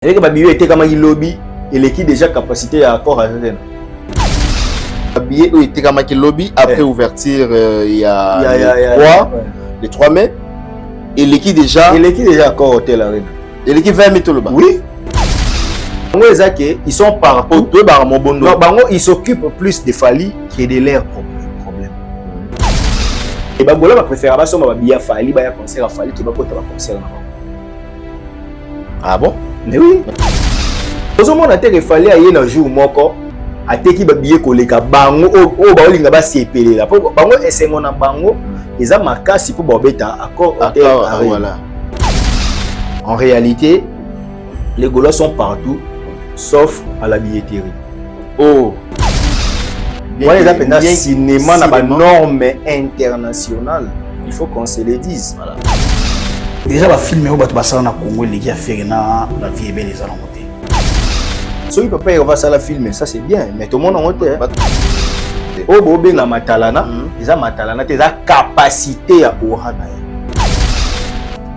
Et que Babiyo était comme un lobby et l'équipe déjà capacité à accord à rien. Babiyo était comme un lobby après ouverture il y a les 3 mai et l'équipe déjà accord hôtel arena. Et l'équipe 20 minutes le bas. Oui. Ils sont partout. Ils s'occupent plus de Fali que de leurs problèmes. Et Bagola va préférer à Babiya Fali, Baya concert à Fali qui va porter un concert. Ah bon? Mais oui. Au moins, on a été Fali à y un jour moko. A te ki Babiya koleka bango o ba olinga ba sepele la. Bango esengo na bango, ils ont makasi pour bobeta accord hôtel arena. Voilà. En réalité, les Gaulois sont partout, sauf à la billetterie. Oh! Voilà, les appels de cinéma n'a pas de normes internationales. Il faut qu'on se le dise. Voilà. Déjà, le film est au Congo, il a fait la vie est belle, les allons monter. Si il peut pas y avoir ça, la film, ça c'est bien, mais tout le monde a monté. Oh, Bobé, na Matalana, ils ont Matalana, ils ont capacité à Ohana.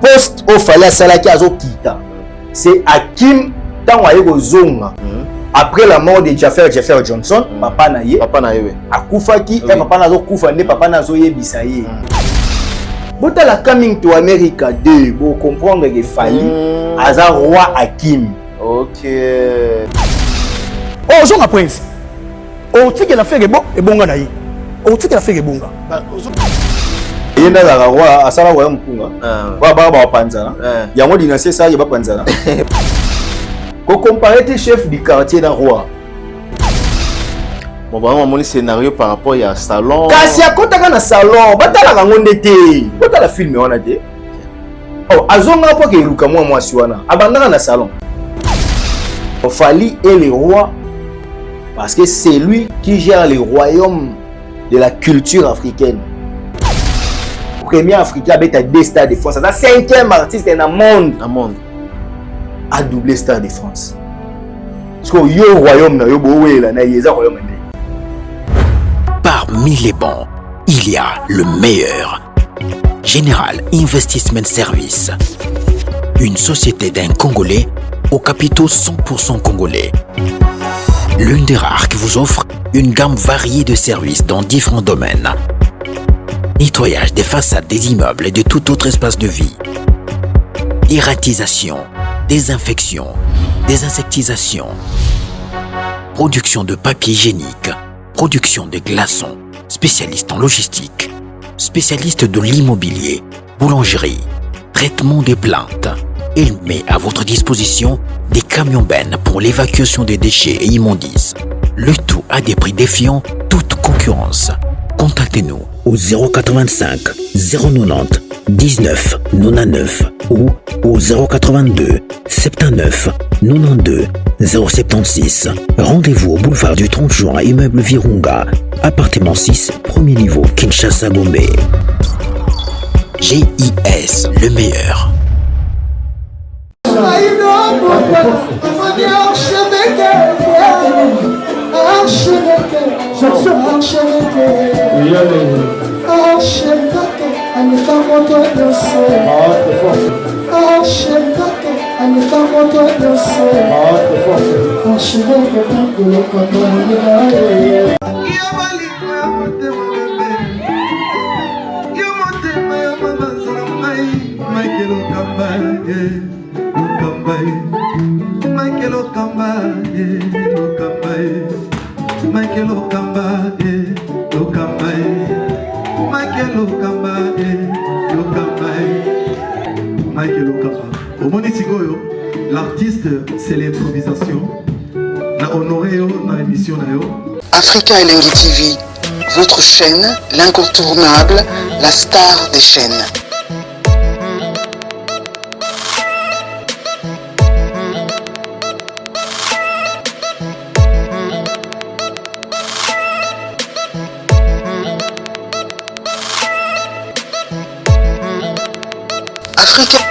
Poste au Fali Salaki Azo Kita. C'est Hakim Tanwaye Zonga. Après la mort de Jaffer Johnson, papa naye. Akufaki et papa nazo kufa ne papa nazo yebisaye. Bota la coming to America 2, pour comprendre que Fali Aza roi Hakim. Ok. Oh, Zonga Prince. Oh, tu sais la fait bon et bonga naye. Oh, tu sais la fait bonga. Il y a un roi, à ça, roi Mpunga. Wa panzana. Il y a un dynastie, ça, il y a pas panzana. Quand comparer tes chefs du quartier d'un roi. Bon, vraiment, mon scénario par rapport à salon. Kasi à côté d'un salon, batala rangonde te. Batala film on a dit. Oh, azonga pas que luka moi siwana. Abandana na salon. Fali est le roi parce que c'est lui qui gère le royaume de la culture africaine. Premier africain avec 2 stades de France. C'est le 5e artiste dans le monde à doubler Stade de France. Parce que le royaume na royaume. Parmi les bons, il y a le meilleur. Général Investment Service. Une société d'un Congolais aux capitaux 100% congolais. L'une des rares qui vous offre une gamme variée de services dans différents domaines. Nettoyage des façades des immeubles et de tout autre espace de vie. Dératisation, désinfection, désinsectisation. Production de papier hygiénique, production de glaçons, spécialiste en logistique, spécialiste de l'immobilier, boulangerie, traitement des plaintes. Il met à votre disposition des camions-bennes pour l'évacuation des déchets et immondices. Le tout à des prix défiant toute concurrence. Contactez-nous au 085 090 19 99 ou au 082 79 92 076. Rendez-vous au boulevard du 30 juin, immeuble Virunga, appartement 6, premier niveau, Kinshasa Gombe. GIS, le meilleur. L'artiste, c'est l'improvisation. La honoré dans l'émission. Africa Elengi TV, votre chaîne, l'incontournable, la star des chaînes.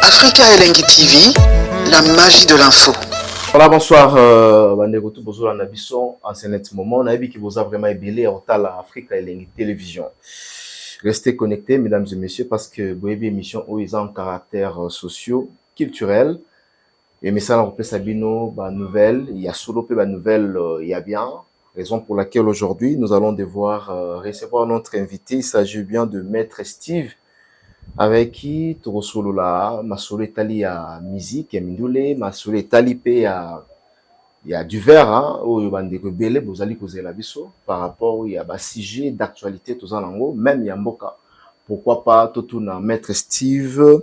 Africa Elengi TV, la magie de l'info. Voilà, bonsoir, Bandeko tout bonjour na biso en ce moment. On a vu que vous avez vraiment ébélé au tal Africa Elengi Télévision. Restez connectés, mesdames et messieurs, parce que vous avez une émission où ils ont un caractère socio-culturel Et mais ça, on peut Sabino, bah, nouvelle, il y a solo peu, bah, nouvelle, il y a bien. Raison pour laquelle aujourd'hui, nous allons devoir recevoir notre invité. Il s'agit bien de Maître Steve, avec qui tu solo là, ma solo Italie à musique, et Mindule, ma solo Italie il y a du verre, hein, où il y a des rebelles, vous allez causer la biso, par rapport où il y a un sujet d'actualité, tout ça, même il y a Mboka. Pourquoi pas, tout na Maître Steve,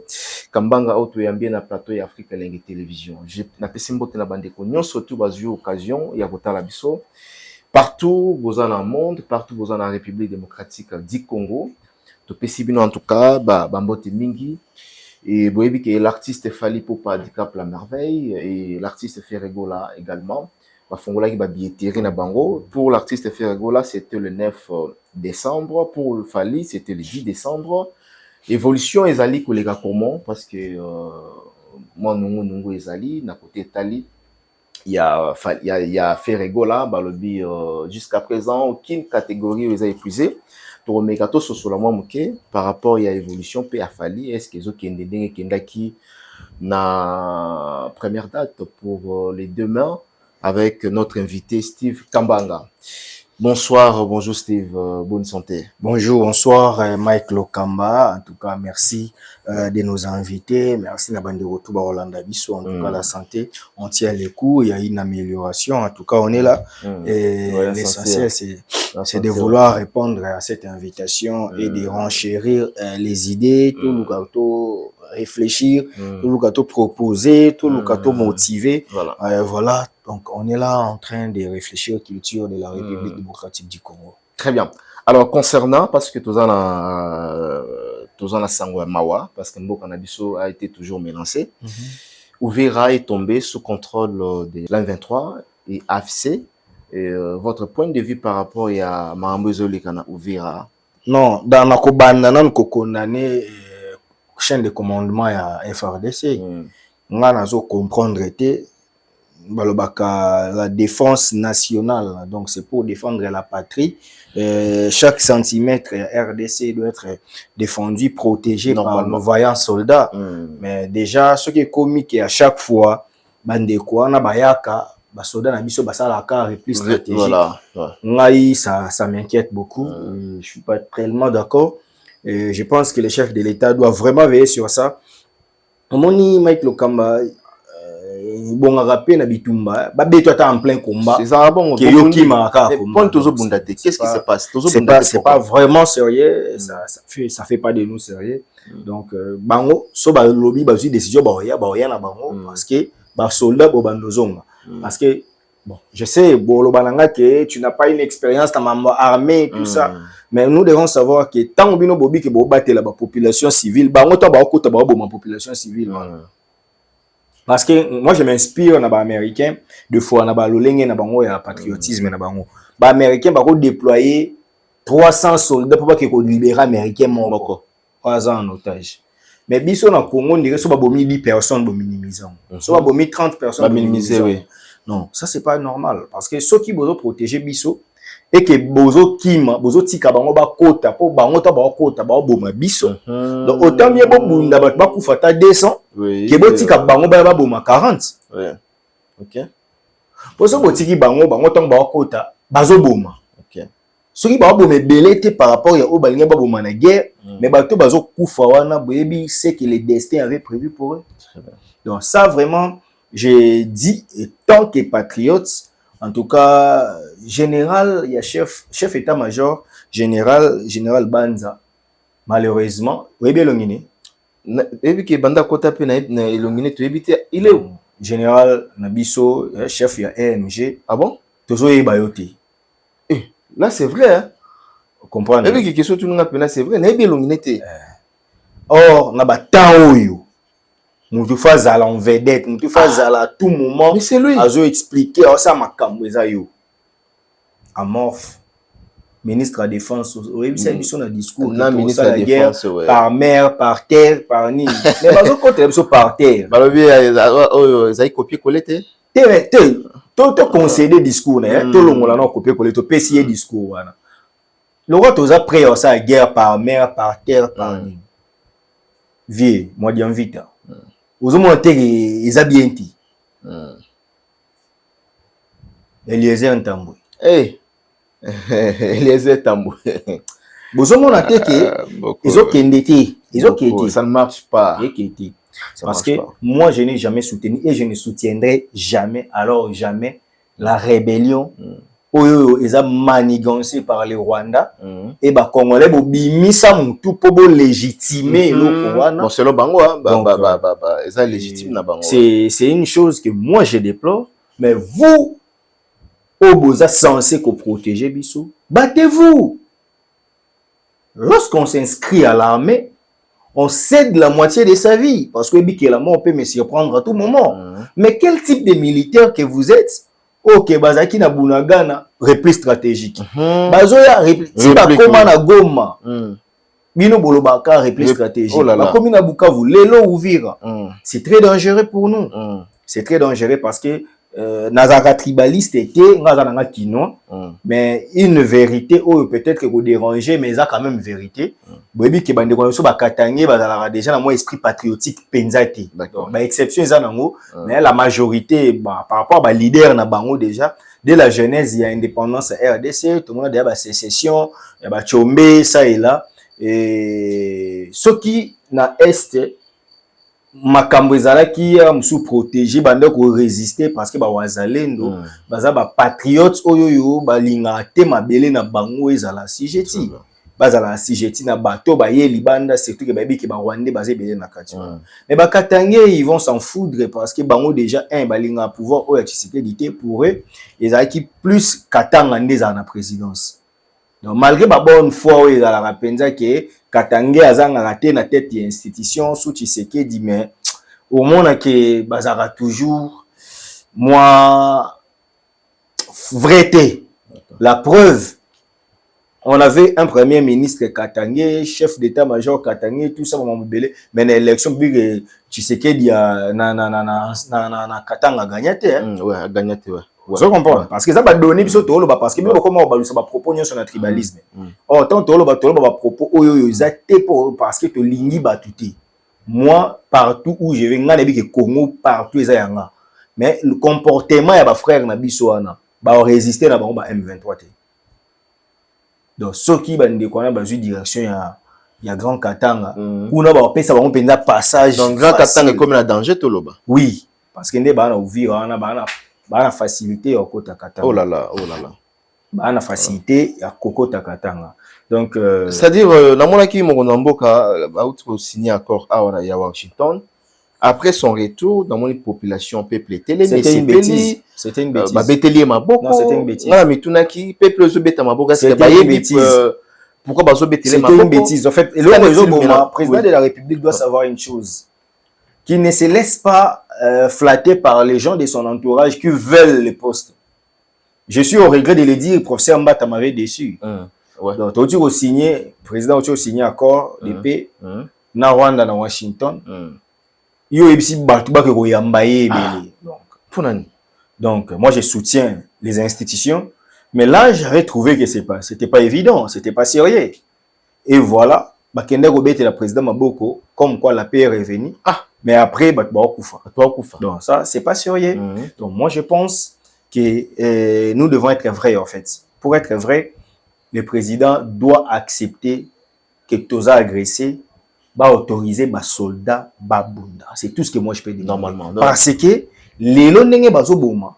Kambanga, auto yambien na plateau et Afrique Lengue Télévision. J'ai n'appelé mbote na bande konyon, surtout basé occasion, il y a kota la biso. Partout, vous en monde, partout, vous en la République démocratique du Congo. To pesibino en tout cas, mbote mingi. Et vous voyez que l'artiste Fali Poupa handicap la merveille et l'artiste Ferregola également. Fongola qui va billetterie na bango. Pour l'artiste Ferregola, c'était le 9 décembre. Pour le Fali, c'était le 10 décembre. Évolution ezali kolega comment parce que moi nungu ezali na côté Tali. Il y a Ferregola, balobi jusqu'à présent aucune catégorie où ils ont épuisé. Pour Megato sur la par rapport à l'évolution puis à Fali, est-ce qu'ils ont qui na première date pour les demain avec notre invité Steve Kambanga. Bonsoir, bonjour Steve, bonne santé. Bonjour, bonsoir Mike Lokamba. En tout cas, merci de nous inviter. Merci la bande de retour à Rolanda Bissou. En tout cas, la santé, on tient les coups. Il y a une amélioration. En tout cas, on est là. Et ouais, l'essentiel, c'est de vouloir répondre à cette invitation et de renchérir les idées, tout le gâteau réfléchir, tout le gâteau proposer, tout le gâteau motiver. Voilà. Donc, on est là en train de réfléchir aux cultures de la République démocratique du Congo. Très bien. Alors, concernant, parce que tous en a Sangwa Mawa, parce que Mboka Nabiso a été toujours mélangé, Uvira est tombé sous contrôle de l'M23 et AFC. Et, votre point de vue par rapport à Mahambozo Lekana Uvira? Non, dans la Kobanda, on a condamné chaîne de commandement à FRDC. On a comprendre que la défense nationale, donc c'est pour défendre la patrie. Chaque centimètre RDC doit être défendu, protégé par nos vaillants soldats. Mais déjà, ce qui est comique, à chaque fois, bandeko na bayaka, soldats na biso basala car plus stratégique. Voilà. Ça m'inquiète beaucoup. Je suis pas tellement d'accord. Je pense que le chef de l'État doit vraiment veiller sur ça. Moni Mike Lokamba, bon rappel na bitumba, beto ata en plein combat. C'est ça bon. Qu'est-ce qui se passe? C'est pas vraiment sérieux. Ça fait pas de nous sérieux. Donc bango so ba lobby ba une décision ba na bango parce que ba soldat bo bandozonga parce que bon, je sais bolobananga que tu n'as pas une expérience dans ma armée tout ça. Mais nous devons savoir que tant que nous bobi que battre la population civile, bango ta ba okota ba ma population civile. Parce que moi je m'inspire na ba américain de fois na ba lolenge na bango ya patriotisme na bango. Ba américain ba ko déployer 300 soldats pour pas que ko libérer américain moko 3 ans en otage. Mais biso na Congo on dirait so ba bomi 10 personnes bo minimisant. So ba bomi 30 personnes ba minimiser oui. Non, ça c'est pas normal parce que ceux qui bozo protéger biso et que bozo kima bozo tika bango ba kota po bango ta ba kota ba boma biso. Donc autant mieux bo bunda ba kufata 200 que bo tika bango ba boma 40. Ouais. OK. Bozo botiki bango tant ba kota bazo boma. OK. Ceux qui ba boma belete par rapport ya o balinga ba boma na guerre, mais bato bazo kufa wana boyebi c'est que le destin avait prévu pour eux. Très bien. Donc ça vraiment j'ai dit, tant que patriote, en tout cas, général, il y a chef état-major, général Banza, malheureusement, oui, bien longine. Et puis, Banda Kota Pena, longine, tu évites, il est où? Général Nabiso, chef il y a AMG. Ah bon? Toujours y bayoté. Là, c'est vrai, hein? Vous comprenez? Et puis, quelque chose, tout le monde a c'est vrai, n'est bien longine. Or, n'a pas tant ou Moutou Fazala en vedette, Moutou Fazala à tout moment. Mais c'est lui. Azo expliqué, ça m'a camoué yo. Amorphe, ministre de la Défense, oui, c'est mission de discours. Non, ministre de la Défense, ouais. Par mer, par terre, par nid. Mais Azo côté par terre. Balobi, ça y copier-coller, Tout concédé discours, tout le monde a copié-coller, tout PCA discours. Le roi, tu as pris ça guerre par mer, par terre, par nid. Vieux, moi, dis vite. Vous avez monté les habienti. Eliezer Ntambwe. Eliezer Ntambwe. Bozomo na teke, ils ont kendete. Ça ne marche pas. Parce que moi, je n'ai jamais soutenu et je ne soutiendrai jamais, alors jamais, la rébellion. Ils ont manigancé par les Rwandais et les Congolais ont bimisa mutu pour légitimer le Rwanda. Bon, c'est le bango, ils légitime. C'est une chose que moi je déplore, mais vous, vous êtes censé protéger Bissou, battez-vous. Lorsqu'on s'inscrit à l'armée, on cède la moitié de sa vie parce que la mort peut me surprendre à tout moment. Mais quel type de militaire que vous êtes? Ok, bazaki na bunagana repli stratégique. Bazoya repli bakoma na Goma. Bino bolobaka repli stratégique. Bakomi na Bukavu, lelo Uvira. C'est très dangereux pour nous. C'est très dangereux parce que nazaka tribaliste était ngazana kino, mais une vérité ou peut-être que vous dérangez, mais ça quand même vérité. Boyebi ke bande kono so bakatangé bazala déjà na moi esprit patriotique penzate. Ba exception za nango, mais la majorité par rapport à leader na bango déjà dès la jeunesse il y a indépendance RDC, tout le monde a ba sécession, il y a ba Tchombe ça et là et ce qui na est makambo ezalaki ya musu protéger bande ko résister parce que ba wazalendo baza ba patriotes oyoyo balinga te mabele na bango ezala sijeti bazala sijeti na bato ba ye libanda surtout que babi ke ba Rwandais bazé belé na kati mais ba katangé ils vont s'en foudre parce que bango déjà un balinga pouvoir oya Tshisekedi pour eux ezalaki plus katanga ndeza na présidence. Donc malgré ma bonne foi il a la penza que Katangé azanga raté na tête de institution sous Tshisekedi mais au monde que bazara toujours moi vérité. La preuve on avait un premier ministre Katangé, chef d'état-major Katangé, tout ça mais l'élection big Tshisekedi na Katanga gagnaté ouais gagnaté ouais. Vous comprenez? Parce que ça va donner biso tolo parce que même comment on va ba propos sur le tribalisme. Oh tant tolo ba propos oyo zate pour parce que to lingi ba tuté. Moi partout où je vais ngana bi ke Congo partout eza yanga. Mais le comportement ya ba frère na biso wana ba résister na ba M23 té. Donc ceux qui ba ndeko na ba ju direction ya Grand Katanga kuna ba pesa ba penza passage. Donc Grand Katanga comme la danger toloba. Oui, parce que ndé ba na ouvrir wana ba na facilité ya Kota Katanga. Oh là là. Ba na facilité ya Kota Katanga. Donc c'est-à-dire na mona ki mokonda mboka ba outre signer accord à Washington après son retour dans mon population peuple télé c'était une bêtise. C'était une bêtise. Ba beteli maboko. Non, c'était une bêtise. Na mituna ki peuple zo beta maboko c'est pas une bêtise. Pourquoi ba zo beteli maboko? C'était une bêtise. En fait, le président de la République doit savoir une chose. Qui ne se laisse pas flatter par les gens de son entourage qui veulent le poste. Je suis au regret de le dire, professeur Mbata m'avait déçu. Ouais. Donc, tu as signé, président, tu as signé accord de paix, na Rwanda, na Washington. Yo ebisi batuba ke koyambaye belé. Donc, moi je soutiens les institutions, mais là j'avais trouvé que c'était pas évident, c'était pas sérieux. Et voilà, bakende robete la président Maboko, comme quoi la paix est revenue. Mais après, donc ça, c'est pas sérieux. Donc moi, je pense que nous devons être vrais, en fait. Pour être vrai, le président doit accepter que Toza agressé, va autoriser les soldats babunda. C'est tout ce que moi je peux dire. Normalement. Parce que les lonenge bazoboma,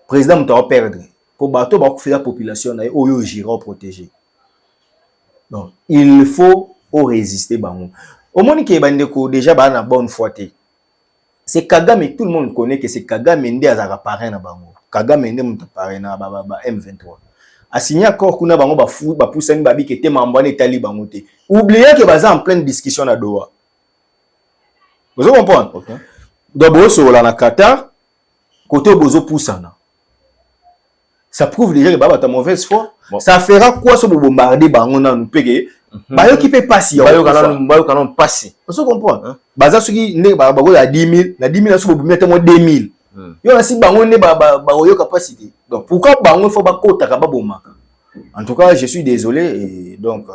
président doit perdre. Pour bateau, la population ira protéger. Donc il faut résister. Au monde qui est déjà na bonne foi. C'est Kagame, tout le monde connaît que c'est Kagame Ndé azara parrain na bango. Kagame Ndé muta parrain na M23. A signé accord kuna bango ba fou ba poussani babi ke te mambane tali bango te. Oubliez que baza en pleine discussion na Doha. Vous comprenez? OK. Donc boso la na Qatar côté bozo poussana. Ça prouve déjà que baba ta mauvaise foi. Bon. Ça fera quoi ce bombarder bango na nous pege? Bayo qui peut passer. Bayo kanon passer. Vous comprenez? Baza soki ne ba ya 10 000, na 10 000 na so bomete mo 2 000. Yo na si bango ne ba yo capacité. Donc pourquoi bango faut ba kota ka ba bomaka. En tout cas, je suis désolé et donc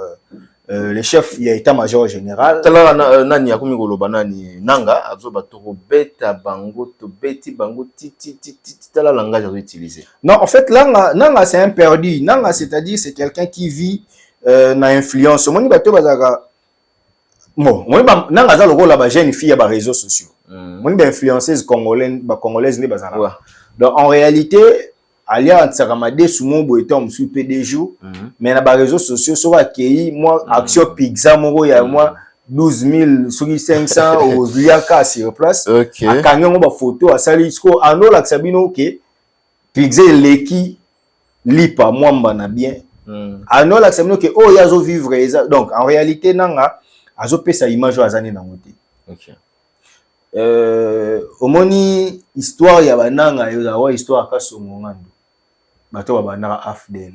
le chef il y a état-major général tala nani akomi koloba nani nanga azoba to beta bango to beti bango titi tala langage à utiliser. Non, en fait nanga c'est un perdu. Nanga c'est-à-dire c'est quelqu'un qui vit na influence. Moni bato bazaka bon, moni ba nanga za lokola ba jeune fille ba réseaux sociaux. Moni ba influenceuse congolaise ne bazala. Donc en réalité Alia Tsakamade Soumo Boetom sous PDG, mais na ba réseaux sociaux so accueilli moi action pizza moko ya moi 12 000 sur 500 aux liaka sur place. OK. A kanyo ba photo a sali sko ano la sabino OK. Pizza leki lipa mwamba na bien. Ano la sabino que oh yazo vivre donc en réalité nanga azo pesa image wa zani na ngote. OK. Omoni histoire ya bananga yo za histoire ka songongando. Bato ba banaka afdel.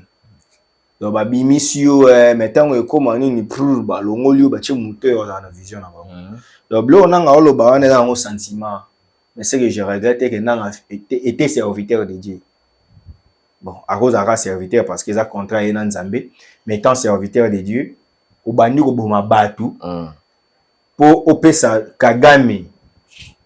Donc ba bimisio metango ekoma nini pour ba longolio ba che moteur dans la vision na bango. Donc blo nanga olo ba wana na ngo sentiment. Mais c'est que je regrette que nanga était serviteur de Dieu. Bon, à cause de serviteur parce que ça contrat est dans Nzambe, mais étant serviteur de Dieu, au bandi ko boma batu pour opesa Kagame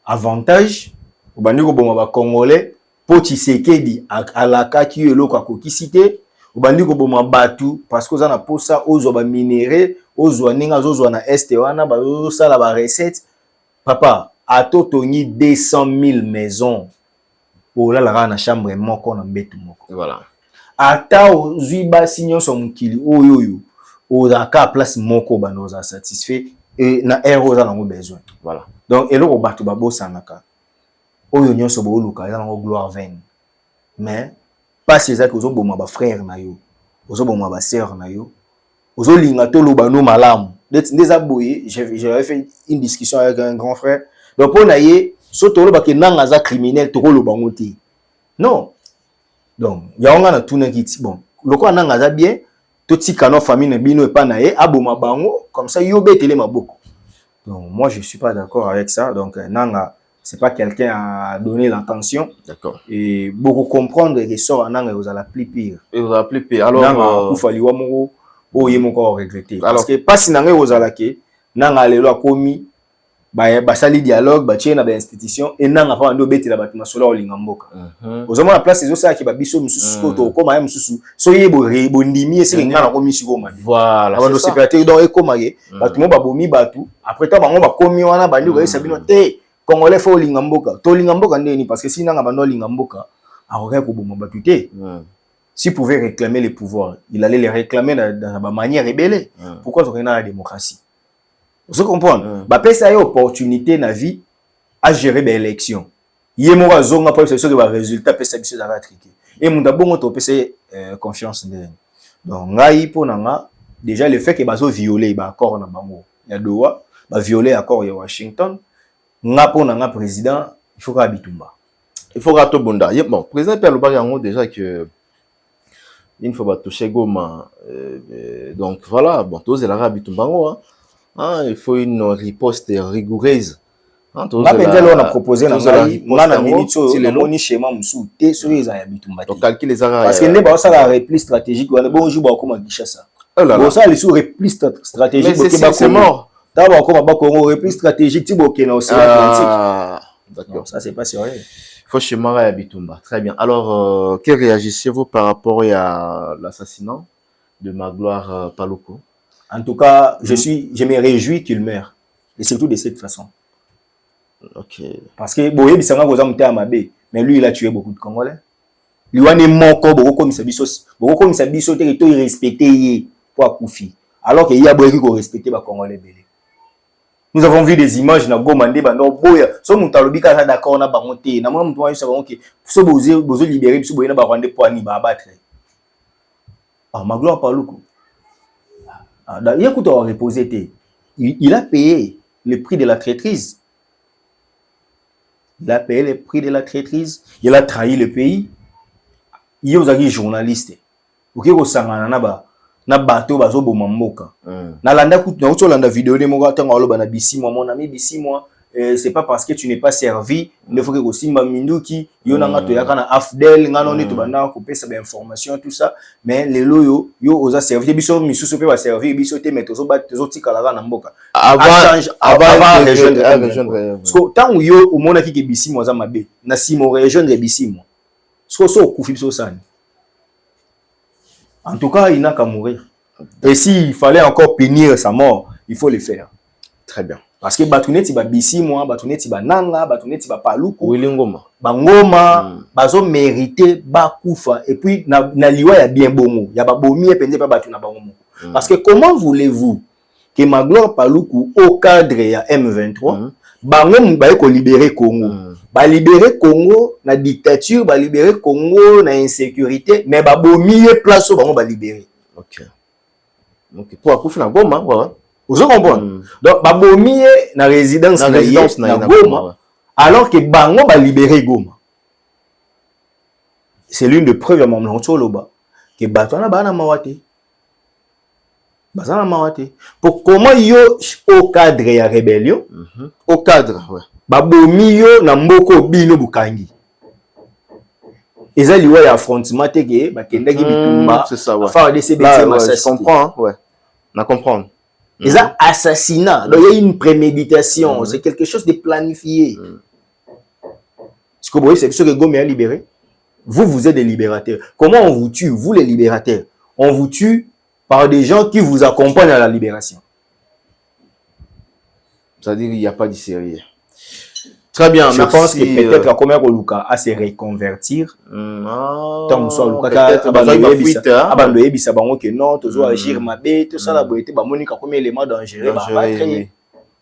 avantage, au bandi ko boma ba congolais pour Tshisekedi alaka ki eloko akokisite, au bandi ko boma batu parce que ça na posa ozo ba minéraux, ozo ninga ozo na este wana ba ozo sala ba recette. Papa, a totoni 200 000 maisons. Pour la chambre moko na mbetu moko. Voilà. Ata ozui basi nyonso mukili oyoyo ozaka place moko banoza satisfait et na eroza nango besoin. Voilà. Donc eloko batu babosanaka. Oyo nyonso bo luka za nango gloire vaine. Mais pas ces que ozo boma ba frère na yo. Ozo boma ba sœur na yo. Ozo linga to lobano malamu. Déjà boye, j'avais fait une discussion avec un grand frère. Donc pour naie soto lo ba ke nanga za criminel to lo bango te. Non. Donc ya onga na tuna kiti bon. Loko nanga za bien to tika no famille na bino e pa na ye aboma bango comme ça yo betele maboko. Donc moi je suis pas d'accord avec ça. Donc nanga c'est pas quelqu'un à donner l'attention. D'accord. Et beaucoup comprendre que sort nanga vous la plus pire. Et vous la plus pire. Alors nanga ufaliwa moko oye moko regretter parce que pas si nanga ozala ke nanga lelo akomi ba sali dialogue ba tient na ba institution et nanga pa ndo betela ba masolo olinga mboka ozoma na place ezo sa ki ba biso mususu ko to koma ya mususu so yebo ndimi ese nga na komi siko ma voilà aba secrétaire donc ekoma ye batu mo ba bomi batu après ta bango ba komi wana bandi ko yesa bino te congolais fo olinga mboka to olinga mboka ndeni parce que si nanga ba no olinga mboka akoka ko boma batu te. S'il pouvait réclamer les pouvoirs, il allait les réclamer dans ma manière rebelle. Pourquoi on est dans la démocratie? Vous comprenez? Bah, ça y opportunité dans la vie à gérer des élections. Il y a mon raison après c'est sûr que le résultat peut s'habituer à la triquer. Et mon d'abord on peut confiance dedans. Donc là il pour nanga déjà le fait que bazo violer ba accord na bango. Il y a doa ba violer accord ya Washington. Nga pour nanga président il faut qu'abitumba. Il faut rato bunda. Bon, président Pierre Lubanga déjà que une fois touché Goma, donc voilà, bon, tous les Arabes il faut une riposte rigoureuse. On a proposé dans la minute le schéma musu te sur les Arabitumba. Donc calculer les Arabes. Parce que ne pas ça la repli stratégique, on est bon jour comme Kinshasa. Bon ça les sous repli stratégique c'est mort. D'abord comme ba Congo repli stratégique Tiboké na Océan Atlantique. D'accord, ça c'est pas sérieux. Faut chez Mara Bitumba. Très bien. Alors, que réagissez-vous par rapport à l'assassinat de Magloire Paluku? En tout cas, je me réjouis qu'il meure. Et surtout de cette façon. Ok. Parce que Boye Bissanga Goza Mouté Amabé, mais lui, il a tué beaucoup de Congolais. Lui, on est mort, beaucoup comme Sabiso, il respecté pour Koufi. Alors qu'il y a beaucoup qui respecté les Congolais belé. Nous avons vu des images na Gomandé bando boya so mutalobi ka d'accord na bangote na moi mutu wa savons que so bozo libérer so boyena ba Rwandais pour ani ba abattre. Ah Magloire Paluku. Ah il écoute on reposer té. Il a payé le prix de la traîtrise. Il a payé le prix de la traîtrise, il a trahi le pays. Il y a aussi journaliste. OK ko sangana na ba na bato bazo boma mboka na landa kutu na landa vidéo de moka tanga oloba na bisi moi mon ami bisi moi c'est pas parce que tu n'es pas servi il faut que aussi Maminduki yo nanga to yaka na afdel ngano ne to bana ko pesa ba information tout ça mais les loyo yo oza servi biso misusu pe ba servir biso te mais tozo ba tozo tikala na mboka avant rejoindre so tant yo omona ki ke bisimo za mabe na simo rejoindre bisimo so kufi biso sana en tout cas il n'a qu'à mourir et s'il fallait encore punir sa mort il faut le faire très bien. Parce que batuneti ba bisimo, batuneti ba nanga, batuneti ba paluku, Wilingoma, bangoma, bazo mérité ba kufa et puis na liwa ya bien bongo, ya ba bomi epende pa batu na bangomo. Parce que comment voulez-vous que Magloire Paluku au cadre ya M23 bango ba ko libérer Congo. Ba libérer Congo na dictature, ba libérer Congo na insécurité, mais ba bomi place bango ba libérer. OK. OK. Pour kufa na Goma, ouais. Vous comprenez? Donc, babomi na résidence na Goma, alors que bango ba libéré Goma. C'est l'une des preuves à mon loba que batona bana mawate. Bazana mawate. Pour comment yo au cadre ya rébellion, au cadre, ouais. Babomi yo na mboko bino bukangi. Eza liwa ya affrontement te ke ba kendaki bitumba. C'est ça, ouais. Enfin de ces bêtises, je comprends, hein, ouais. On comprend. Ils ont assassinat. Donc, il y a une préméditation. C'est quelque chose de planifié. Ce que vous voyez, c'est ce que Gomé a libéré. Vous êtes des libérateurs. Comment on vous tue, vous les libérateurs? On vous tue par des gens qui vous accompagnent à la libération. C'est-à-dire qu'il n'y a pas de sérieux. Très bien. Je pense que peut-être la première Luka à se reconvertir. Tant soit Luka abandonner bisa bango que non, toujours agir mabe, tout ça la beauté ba monika comme élément dangereux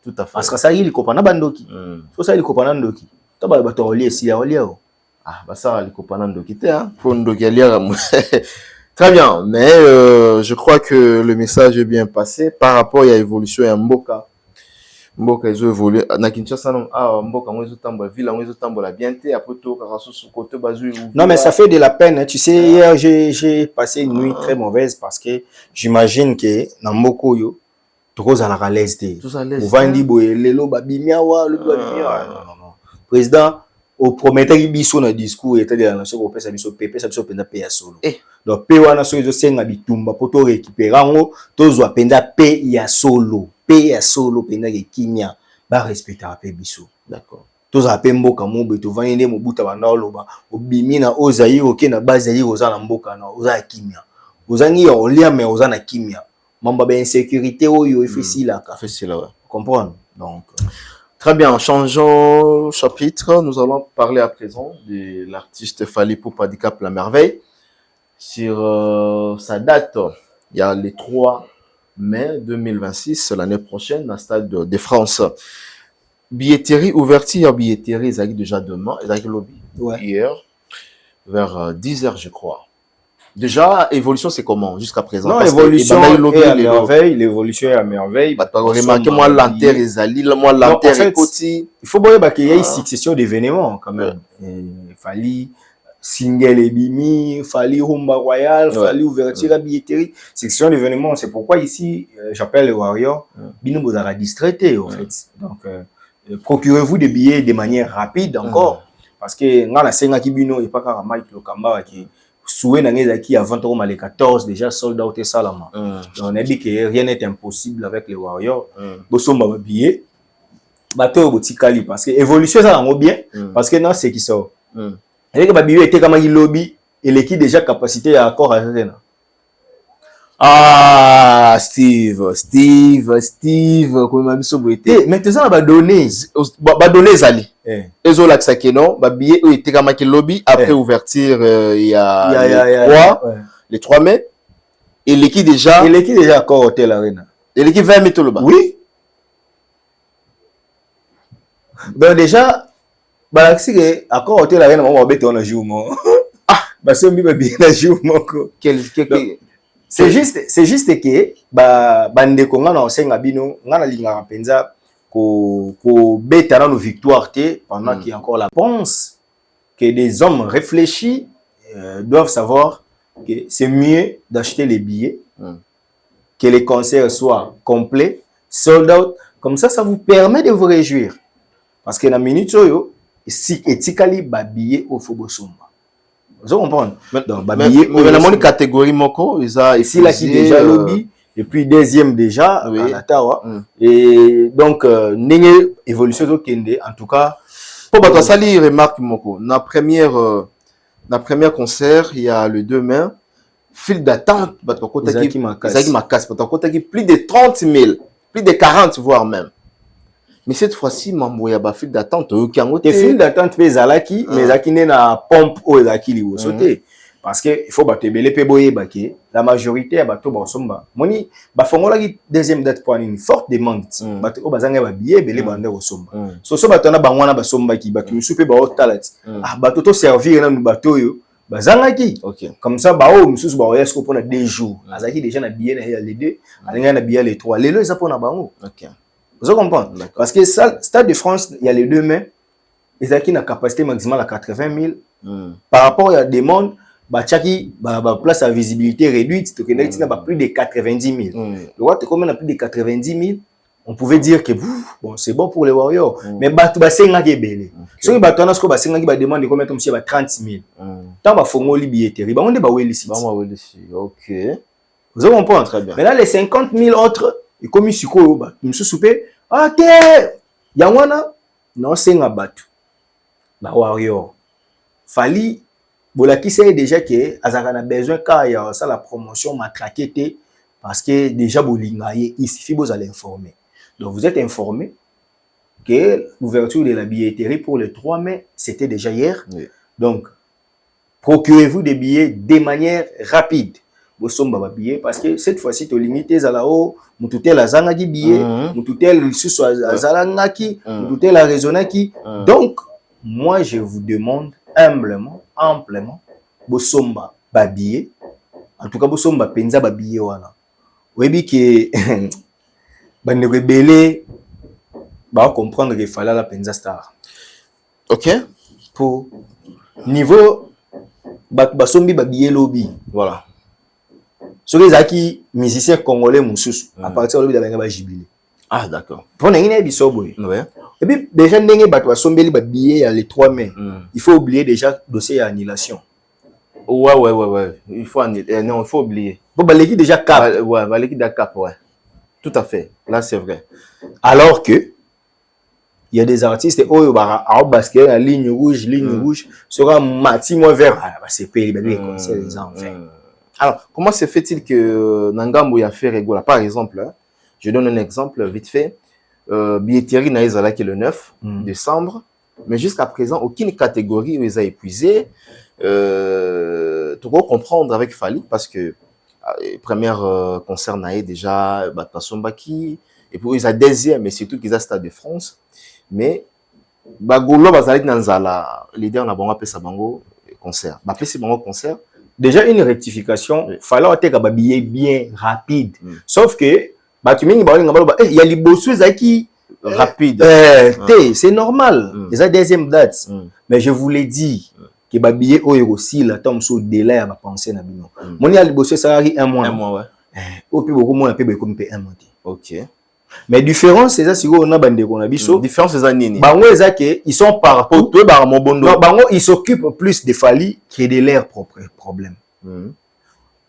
tout à fait. Parce que ça il kopana bandoki. So ça il kopana ndoki. To ba to lié si ya lié. Ah bah ça il kopana ndoki te hein. Pour ndoki lié. Très bien, mais je crois que le message est bien passé par rapport à l'évolution à Mboka. Mboka ils ont évolué na Kinshasa Mboka ils ont tambola ville ils ont tambola bien té après tout karasu côté bazu. Non mais ça fait de la peine hein. Tu sais hier j'ai passé une nuit très mauvaise parce que j'imagine que na Mboko yo trop à la l'aise té. Vandi boye lelo babimiawa le non. Président au prometteur biso na discours était de la nation au pesa biso pepe ça biso penda pe ya solo. Donc pe wana so izo senga bitumba poto récupérer ngo tozwa penda pe ya solo. Pe ya solo penda ke kimia ba respecter pe biso. D'accord. Toza pe mboka mobe to vanye ne mobuta banda loba obimi na ozayi oke na base yi oza na mboka na oza kimia. Ozangi ya olia mais oza na kimia. Mamba ba insécurité oyo efesila ka. Efesila ouais. Comprendre. Donc très bien, changeons chapitre. Nous allons parler à présent de l'artiste Fally Ipupa Handicap La Merveille. Sur sa date, il y a le 3 mai 2026, l'année prochaine, à Stade de France. Billetterie, ouverture, billetterie, ils arrivent déjà demain, ils arrivent lobby hier, vers 10h, je crois. Déjà, évolution, c'est comment jusqu'à présent? Non, l'évolution est à merveille. L'évolution est à merveille. Remarquez, moi, l'enterre, moi, l'enterre est petit. Il faut voir qu'il y a une succession d'événements, quand même. Il fallait single et bimi, fallait Rumba Royal, fallait ouverture à billetterie. Succession d'événements. C'est pourquoi ici, j'appelle les Warriors, Bino Bozara distraité, en fait. Donc, procurez-vous des billets de manière rapide encore. Parce que, dans la scène qui bino, il n'y a pas qu'à Mike Lokamba qui souhait n'angé qui avant tout les 14 déjà sold out et salama. On a dit que rien n'est impossible avec les Warriors. Bosso m'a billet. Bateau botikali parce que évolution ça en bien parce que non c'est qui sort. Et que billet était comme il lobby et l'équipe déjà capacité à accord à rien. Ah Steve comme biso boité. Maintenant ba donner zali. Ezo laksa keno ba billet était comme il lobby après ouverture il y a le 3 mai et l'équipe déjà accord hôtel arena. Et l'équipe 20 000 toloba. Oui. Donc déjà balaxi que accord hôtel arena on va bête on a jour mo. Ah ba se mbi ba bien la jour moko. C'est juste que bande ko ngana osenga bino ngana linga penza ko beta na nos victoires pendant qu'il y a encore la pense que des hommes réfléchis doivent savoir que c'est mieux d'acheter les billets que les concerts soient complets, sold out, comme ça vous permet de vous réjouir. parce que na minute oyo si etikali ba billet au Fobosomba. Vous comprenez? Donc ba billet mais la moni catégorie moko isa ici là qui déjà lobby et puis deuxième déjà à la Tawa et donc nenge évolution de kende en tout cas pour bato sali remarque moko na première concert il y a le 2 mai file d'attente bato kota qui makasi bato kota qui plus de 30 000 plus de 40 voire même. Mais cette fois-ci, mambo ya ba file d'attente te file d'attente pe zalaki mais zaki na pompe o zaki li sauter parce que il faut bato belé pe boye baki la majorité ya bato ba somba moni ba fongola ki deuxième date pour une forte demande bato o bazanga ba billet belé bande ko somba so bato na bangwana ba somba ki bato musu pe ba otalati bato to servir na bato yo bazanga ki comme ça ba o musu ba oyesko pour na 2 jours azaki déjà na billet na ya les 2 alinga na billet les 3 lelo ça pour na bango. Vous comprenez? Parce que ça, Stade de France, il y a les 2 mai, ils ont une capacité maximale à 80 000. Par rapport à la demande, Bachaki, place à visibilité réduite, tu as plus de 90 000. Le roi, comme on a plus de 90 000, on pouvait dire que bon, c'est bon pour les Warriors. Mais c'est un peu belé. Si on a demande combien de 30 000. Tant que fonds billetterie, on est ok. Vous comprenez? Très bien. Maintenant, les 50 000 autres, et comme ici quoi nous soupé ok yangwana non senga batu ba Warrior fali bolaki c'est déjà que azaka na besoin car il y a ça la promotion matraqué parce que déjà bolinga il suffit vous allez informer donc vous êtes informé que l'ouverture de la billetterie pour le 3 mai c'était déjà hier donc procurez-vous des billets de manière rapide. Bosomba ba billet parce que cette fois-ci to limité za là-haut mututel azangaki billet mututel susu azalangaki mututel raisonnaki donc moi je vous demande humblement amplement bosomba ba billet en tout cas bosomba penza ba billet wana webi que bande rebelle ba comprendre qu'il fallait la penza star. OK pour niveau basombi ba billet lobby voilà. Sur les acquis musiciens congolais moussous à partir de la benga jubilé. Ah d'accord. Pour n'engagner bisoboy. Ouais. Et puis déjà n'engagner batwa sombeli ba billet les 3 mai. Il faut oublier déjà dossier annulation. Ouais. Il faut annuler. Non, il faut oublier. Bon bah l'équipe déjà cap. Ouais, l'équipe de cap ouais. Tout à fait. Là c'est vrai. Alors que il y a des artistes au basket la ligne rouge sera mati moins vert c'est payé les concerts des enfants. Alors, comment se fait-il que Nangambo a fait Regola? Par exemple, je donne un exemple vite fait. Billetterie Naïzala qui est le 9 décembre, mais jusqu'à présent, aucune catégorie où ils ont épuisé. Tu peux comprendre avec Fali parce que première concert Naï déjà, Batasombaki, et puis ils ont deuxième, mais surtout qu'ils ont Stade de France. Mais Bagolo, Bazalik Nanzala, l'idée on a bon appelé ça Bango concert. Appelé c'est Bango concert. Déjà une rectification, fallait avoir un billet bien rapide. Sauf que il y a les bossus qui rapide. C'est normal. Les a deuxième date. Mais je vous l'ai dit que les billets aussi la tombe sur délai à penser na bino. Mon y a les bossus ça arrive un mois ouais. Au plus beaucoup moins peu comme un mois. OK. Mais différence c'est ça si on a bandé qu'on a biso. Différence c'est ça nini. Bango que ils sont partout. Toi ba mon bondo. Non, bango ils s'occupent plus de Fali que de leurs propres problèmes.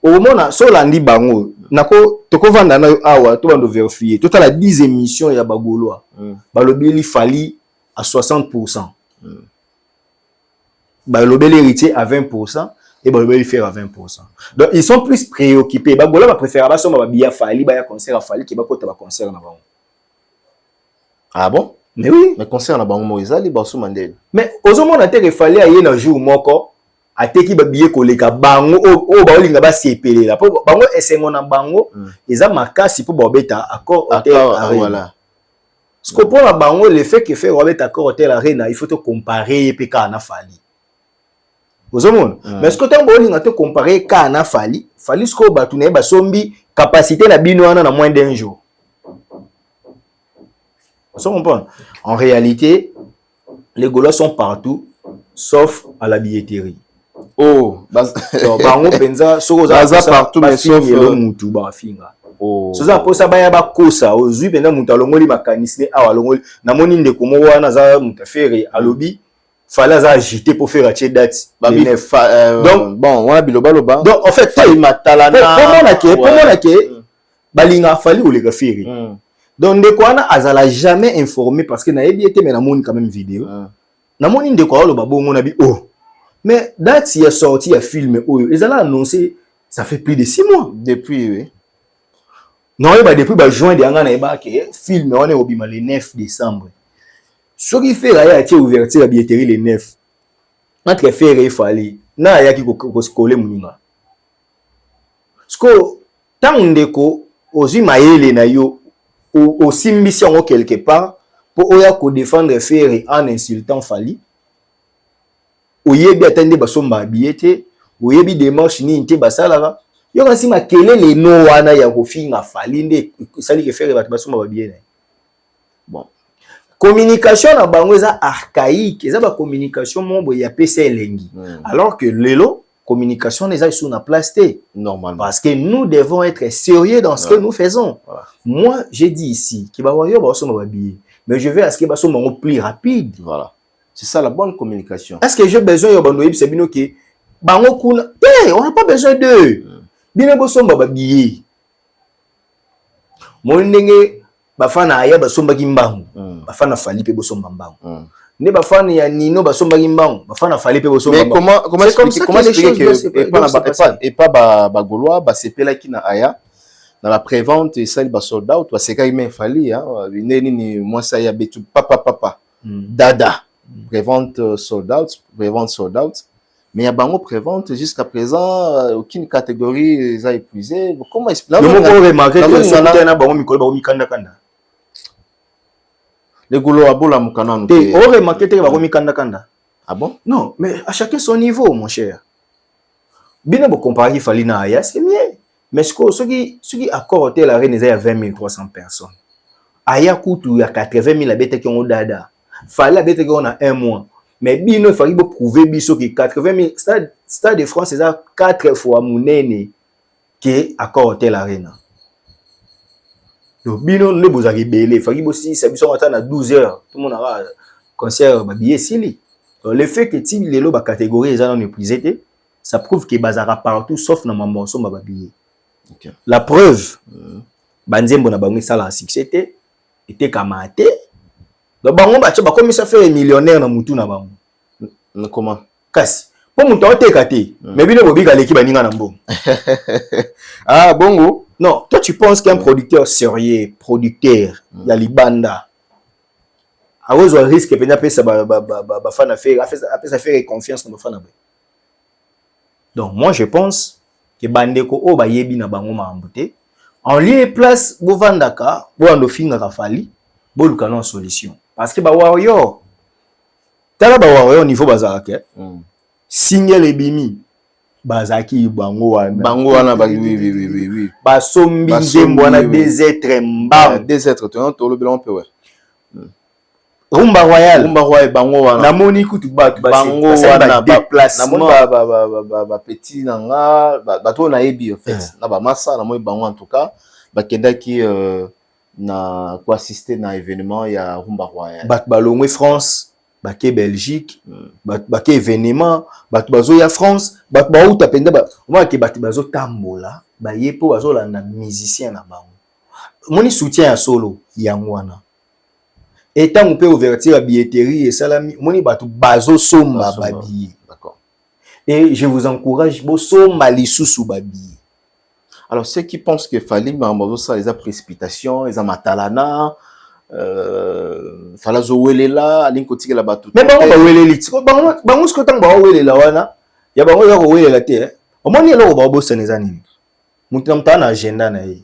Au moment so landi bango nako toko vanda na awa to bando vérifier. Total à 10 émissions ya bagoloa. Balobeli Fali à 60%. Balobeli héritier à 20%. Et bah le faire à 20%. Donc ils sont plus préoccupés. Bagola va préférer ba soma ba biya Fali ba ya concert à Fali qui ba kota ba concert na bango. Ah bon? Mais oui, mais concert na bango moizali ba soma ndele. Mais ozomona te que Fali aye na jour moko ateki ba biye koleka bango o ba olinga ba sepelela. Po bango esengo na bango eza makasi po ba beta accord hôtel voilà. Ce que pour la bango le fait que fait Robert accord hôtel arena, il faut te comparer peka na Fali. Mais ce que tu as te comparer à Fali, Fali ce que tu as sombi capacité na binoana na moins d'un jour. En réalité, les Gaulois sont partout, sauf à la billetterie. Oh, bango penza soko za partout mais sauf le mutu ba finga. soza posa baya ba kosa ozui penda mutu alongoli makanisi awa alongoli namoni ndeko mo wana za mutu afere alobi fallait za agiter pour faire acheter date donc bon wana biloba loba donc en fait fali matalana pour mona ke balinga fali ou les fere donc ndeko wana azala jamais informé parce que na yebi été mais namoni quand même vidéo namoni ndeko alo babongo na bi mais date il est sorti à film ils allaient annoncer ça fait plus de 6 mois depuis oui. Non, depuis juin dernier, le film on est au bima le 9 décembre. Ce qui fait là, il y a ouverture la billetterie le 9. Notre faire il fallait. Na ya ki ko skole muninga. Sko tant ndeko ozi maele na yo au simmission quelque part pour oya ko défendre faire en insultant Fali. Oyebi attendre basomba billetté, oyebi démarche ni nté basala. Yo kasi makelele no wana ya kofinga Fali nde sali ke faire bato basomba bien. Bon. Communication na bango eza archaïque, eza ba communication mombo ya PC elengi. Alors que lelo communication les a sur la place T normalement parce que nous devons être sérieux dans ce que nous faisons. Moi, j'ai dit ici que ba wayo ba somba bien, mais je veux à ce que ba somba plus rapide. Voilà. C'est ça la bonne communication. Est-ce que j'ai besoin yo bando c'est bino que bango kuna on n'a pas besoin d'eux. Bino bo somba bien. Mon ndenge bafana aya basomba kimbangu bafana Fali pe bosomba mbangu ne bafana ya Nino basomba kimbangu bafana Fali pe bosomba mbangu. Mais comment expliquer que et pas ba Gaulois ba sepela ki na aya dans la prévente ça ba soldat ou toi c'est quand même Fali hein ni moi ça ya betu papa dada prévente soldat mais il y a bango prévente jusqu'à présent aucune catégorie les a épuisé. Comment expliquer le mot pour remarquer que ça na bango mikolo bango mikanda kanda les Gaulois abola mukana no te o remarquer que bango mikanda kanda. Ah bon? Non, mais à chacun son niveau mon cher. Bien bo comparer Fali na aya c'est mieux. Mais ce qui accord hôtel la reine il y a 20 300 personnes. Aya kutu ya 80 000 abete ki on dada. Fali abete ki on a 1 mois. Mais bino fali bo prouver biso que 80 000 stade de France c'est 4 fois munene que accord hôtel la reine. Donc bino ne vous avez belé fali bo si ça biso attend à 12 heures tout le monde aura concert ba billet sili. Le fait que ti lelo ba catégorie les non épuisé ça prouve que bazara partout sauf dans mambo ba billet. Okay. La preuve banzembo na bango sala succès était kamaté. Donc bango ba tcha comme ça fait millionnaire na mutu na bango. Comment? Kasi pour mutu otekate mais bino bobika leki baninga na mbongo. Ah bongo. Non, toi tu penses qu'un producteur sérieux, ya libanda a besoin risque pena pesa ba fan affaire faire confiance na ba fan. Donc moi je pense que bandeko o ba yebi na bango maambote en lieu et place bo vandaka bo ando finga ka Fali bo luka na solution parce que ba warrior tala ba warrior niveau bazaka single ebimi bazaki bango wana ba oui ba sombi nzembo wana des êtres mbam des êtres to le on peut ouais Rumba Royal bango wana na moni kutu bato bango wana déplacement ba petit nanga bato na yebi en fait na ba massa na moi bango en tout cas ba kendaki na ko assister na événement ya Rumba Royal bato balongwe France baké Belgique baké événement bato bazo ya France bato ba uta penda ba moi ke bato bazo tambola ba yepo bazo landa musicien na bango moni soutien ya solo yango wana. Et tant qu'on peut ouvertir la billetterie et salami, moni bato bazo somba babi. D'accord. Et je vous encourage bo somba lisusu babi. Alors ceux qui pensent que Fali mambo ça les a précipitations, les a matalana fala zo welela alinkoti la bato. Mais bango ba weleli. Bango ce que tant ba welela wana, ya bango ya ko welela te. Omoni eloko ba bo seneza nini. Mutu mtana agenda na ye.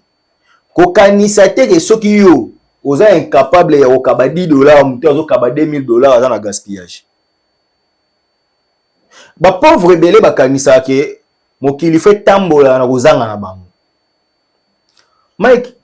Ko kanisa te ke soki yo oza incapable ya okaba $10 mutu azokaba $2000 aza na gaspillage. Ba pauvre belé bakanisa ke mokili fait tambola na kozanga na bango. Mike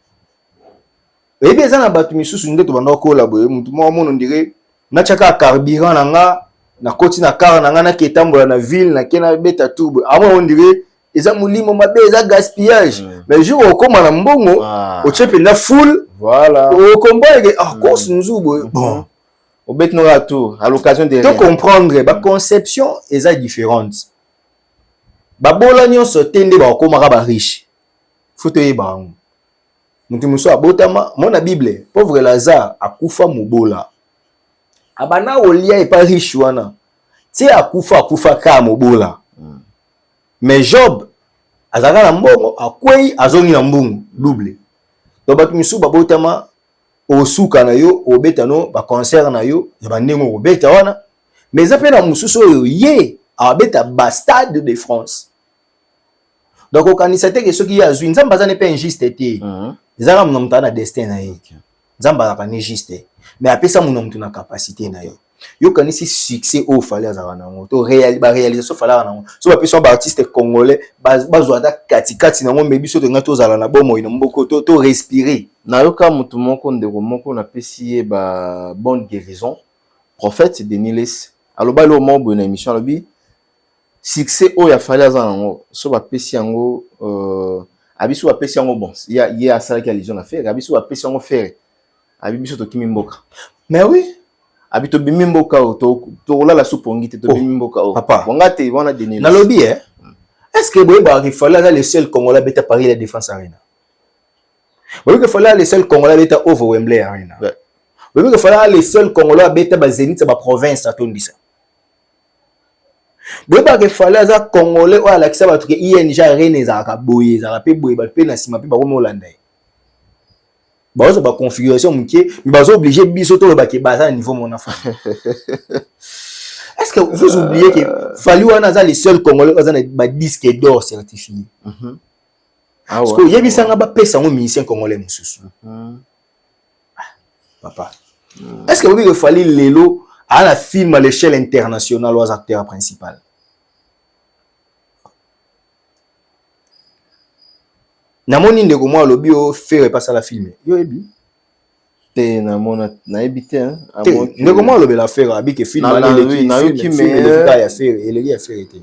ebe za na batu misusu nde to banda kola boye mutu mo mono ndire na chaka carburant na nga na koti na car na nga na ketambola na ville na kena beta turbo amo on ndire eza mulimo mabe eza gaspillage mais jour okoma na mbongo otie penda full voilà okomboye course nzubo bon obet no retour à l'occasion de rien comprendre ba conception eza différente ba bola nyonso tende ba okoma ba riche faut te yeba mutu muso abotama mona bible pauvre Lazare akufa mobola abana olia e pas riche wana ti akufa ka mobola mais Job azaka na mbongo akwei azongi na mbungu double donc bato misu babotama osuka na yo obeta no ba concert na yo ya bandengo obeta wana mais za pe na mususu oyo ye abeta Stade de France donc okanisa te ke soki ya zwi nzamba za ne pe injuste te ezaka muno mutu na destin na ye nzamba za ne juste mais apesa muno mutu na capacité na yo yo kanisi succès au fallait azaka nango to réalisation fallait nango so ba pesa ba artiste congolais bazwa da kati nango mebi so tenga to zala na bomo ina mboko to respirer na yo ka mutu moko ndeko moko na pesi ye ba bonne guérison prophète Denis Les aloba lo mo na émission lobi succès au ya fallait azaka nango so ba pesi yango abiso ba pesi yango bon ya asala ki allusion na faire abiso ba pesi yango faire abiso to kimi mboka mais oui habito bimimboka to la supongi te to bimimboka papa bonga te wana Denis na lobby est-ce que boy ba fallait le seul congolais beta Paris la Défense Arena boy que fallait le seul congolais beta over Wembley Arena boy que fallait le seul congolais beta ba Zénith ba province à Tondisa boy ba que fallait za congolais ou Alexa ba truc ING Arena za ka boye za pe boye ba pe na sima pe ba ko Holanda bazo ba configuration mukie mais bazo obligé biso to ba ke baza niveau mon enfant est-ce que vous oubliez que Fally wana za les seuls congolais za na ba disque d'or certifié parce que yebisanga ba pesa ngo musicien congolais mususu papa est-ce que vous voyez que Fally lelo a la film à l'échelle internationale aux acteurs principaux namoni ndeko mwa lobi o faire passer la film yo ebi te namona na ebité hein ndeko mwa lobi la faire abi que film na yoki mais ya faire et ya faire était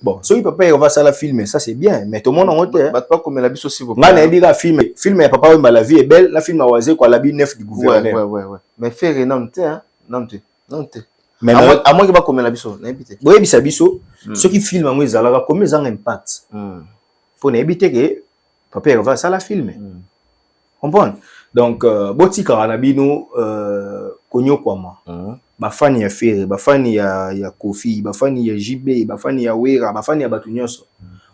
bon so il papa il va ça la film ça c'est bien mais tout le monde en hôtel pas comme la biso si vous ngana ebi ka film ya papa wemba la vie est belle la film waze kwa la bi neuf du gouverneur ouais mais faire non te hein non te mais à moi qui va comme la biso na ebité boye bisa biso ceux qui filment en ezalaka comme ça impact pour na ebité que papa il va ça la filmer comprendre donc botika na bino konyo kwama bafani ya Ferre bafani ya Kofi bafani ya JB bafani ya Wera bafani ya batu nyonso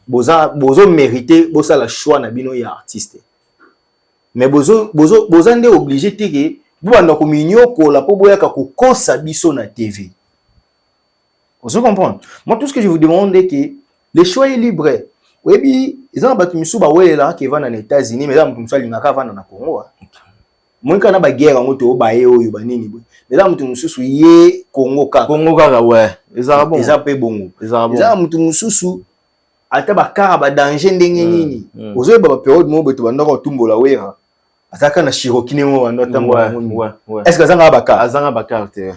bozo mériter bosa la choix na bino ya artiste mais bozo ndé obligé teke bobanda ko minyoko la po boyaka ko kosa biso na TV vous comprenez moi tout ce que je vous demande est que le choix est libre. Oui, ils ont battu Missou Bawela qui va dans les États-Unis, mais là, nous sommes dans Congo. Moi, quand on a guerre, on a baillé au Yubanini. Mais là, nous sommes yé Congo Kaka, ouais. Les Arabes. Les Arabes bon. Les Arabes. Là, nous sommes ata bakara ba danger ndenge nini. Ozo ba période mo beto banda ko tumbola wera. Ataka na Shirokine mo banda tambola. Ouais. Est-ce que azanga bakara? Azanga bakara te.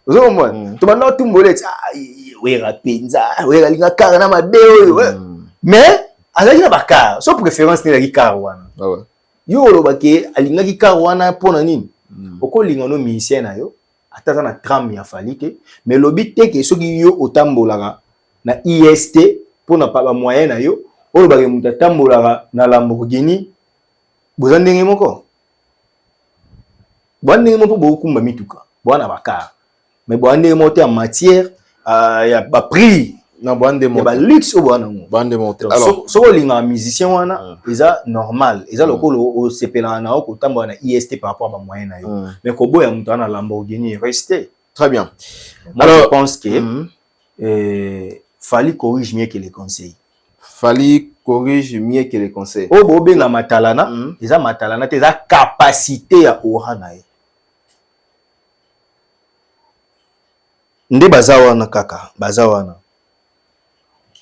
Ozo mo. To banda tumbola wera penza, wera linga kara na mabeo. Mais azaki na bakar so préférence ni la kar wana yo lo bake alinga ki kar wana pona nini okolinga no musicien na yo atata na tram ya Fally te mais lobi te ke soki yo otambolaka na IST pona pa ba moyen na yo olo bake muta tambolaka na Lamborghini boza ndenge moko bwandenge moko bokumba mituka bwana bakar mais bwandenge moto en matière ya ba prix na bande moto ba luxe bwana ngo bande moto alors so linga musicien wana eza normal eza lokolo o sepela na ko tambola na IST par rapport à ba moyen na yo mais ko boya mutu na Lamborghini rester très bien. Alors je pense que Fally corrige mieux que les conseils. Fally corrige mieux que les conseils. O bo benga matalana eza matalana te eza capacité ya ohana ye nde bazawana kaka bazawana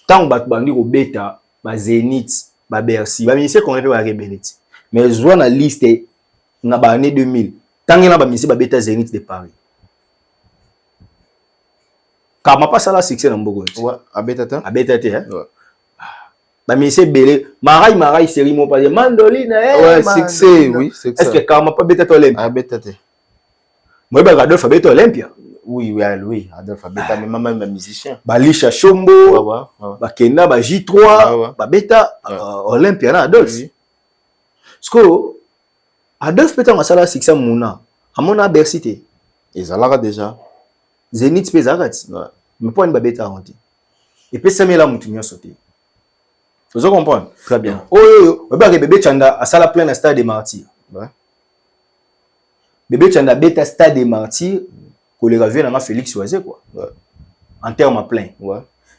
tant bat bandi ko beta ba Zénith ba Bercy ba ministère qu'on appelle ba rebelite mais zo na liste na ba année 2000 tant na ba ministère ba beta Zénith de Paris kama pas ça la succès na mboko ouais abeta te hein ouais. Ba musicien belé marai série mo pas mandoline ouais succès oui c'est est-ce que Karma pas beta to Olympia beta te moi ba Adolphe beta Olympia oui Adolphe beta mais même musicien ba Lisha Shombo ba Kenda ba J3 ba beta Olympia na Adolphe sko Adolphe beta masala succès muna amona Bercy te ezalaka déjà Zénith pe zakati mais point ba beta honte et puis ça met la mutu nyonso te vous comprenez très bien oh ba bébé Chanda a sala plein na stade des martyrs bébé Chanda beta stade des martyrs ko le revient na Félix Oisé quoi en termes plein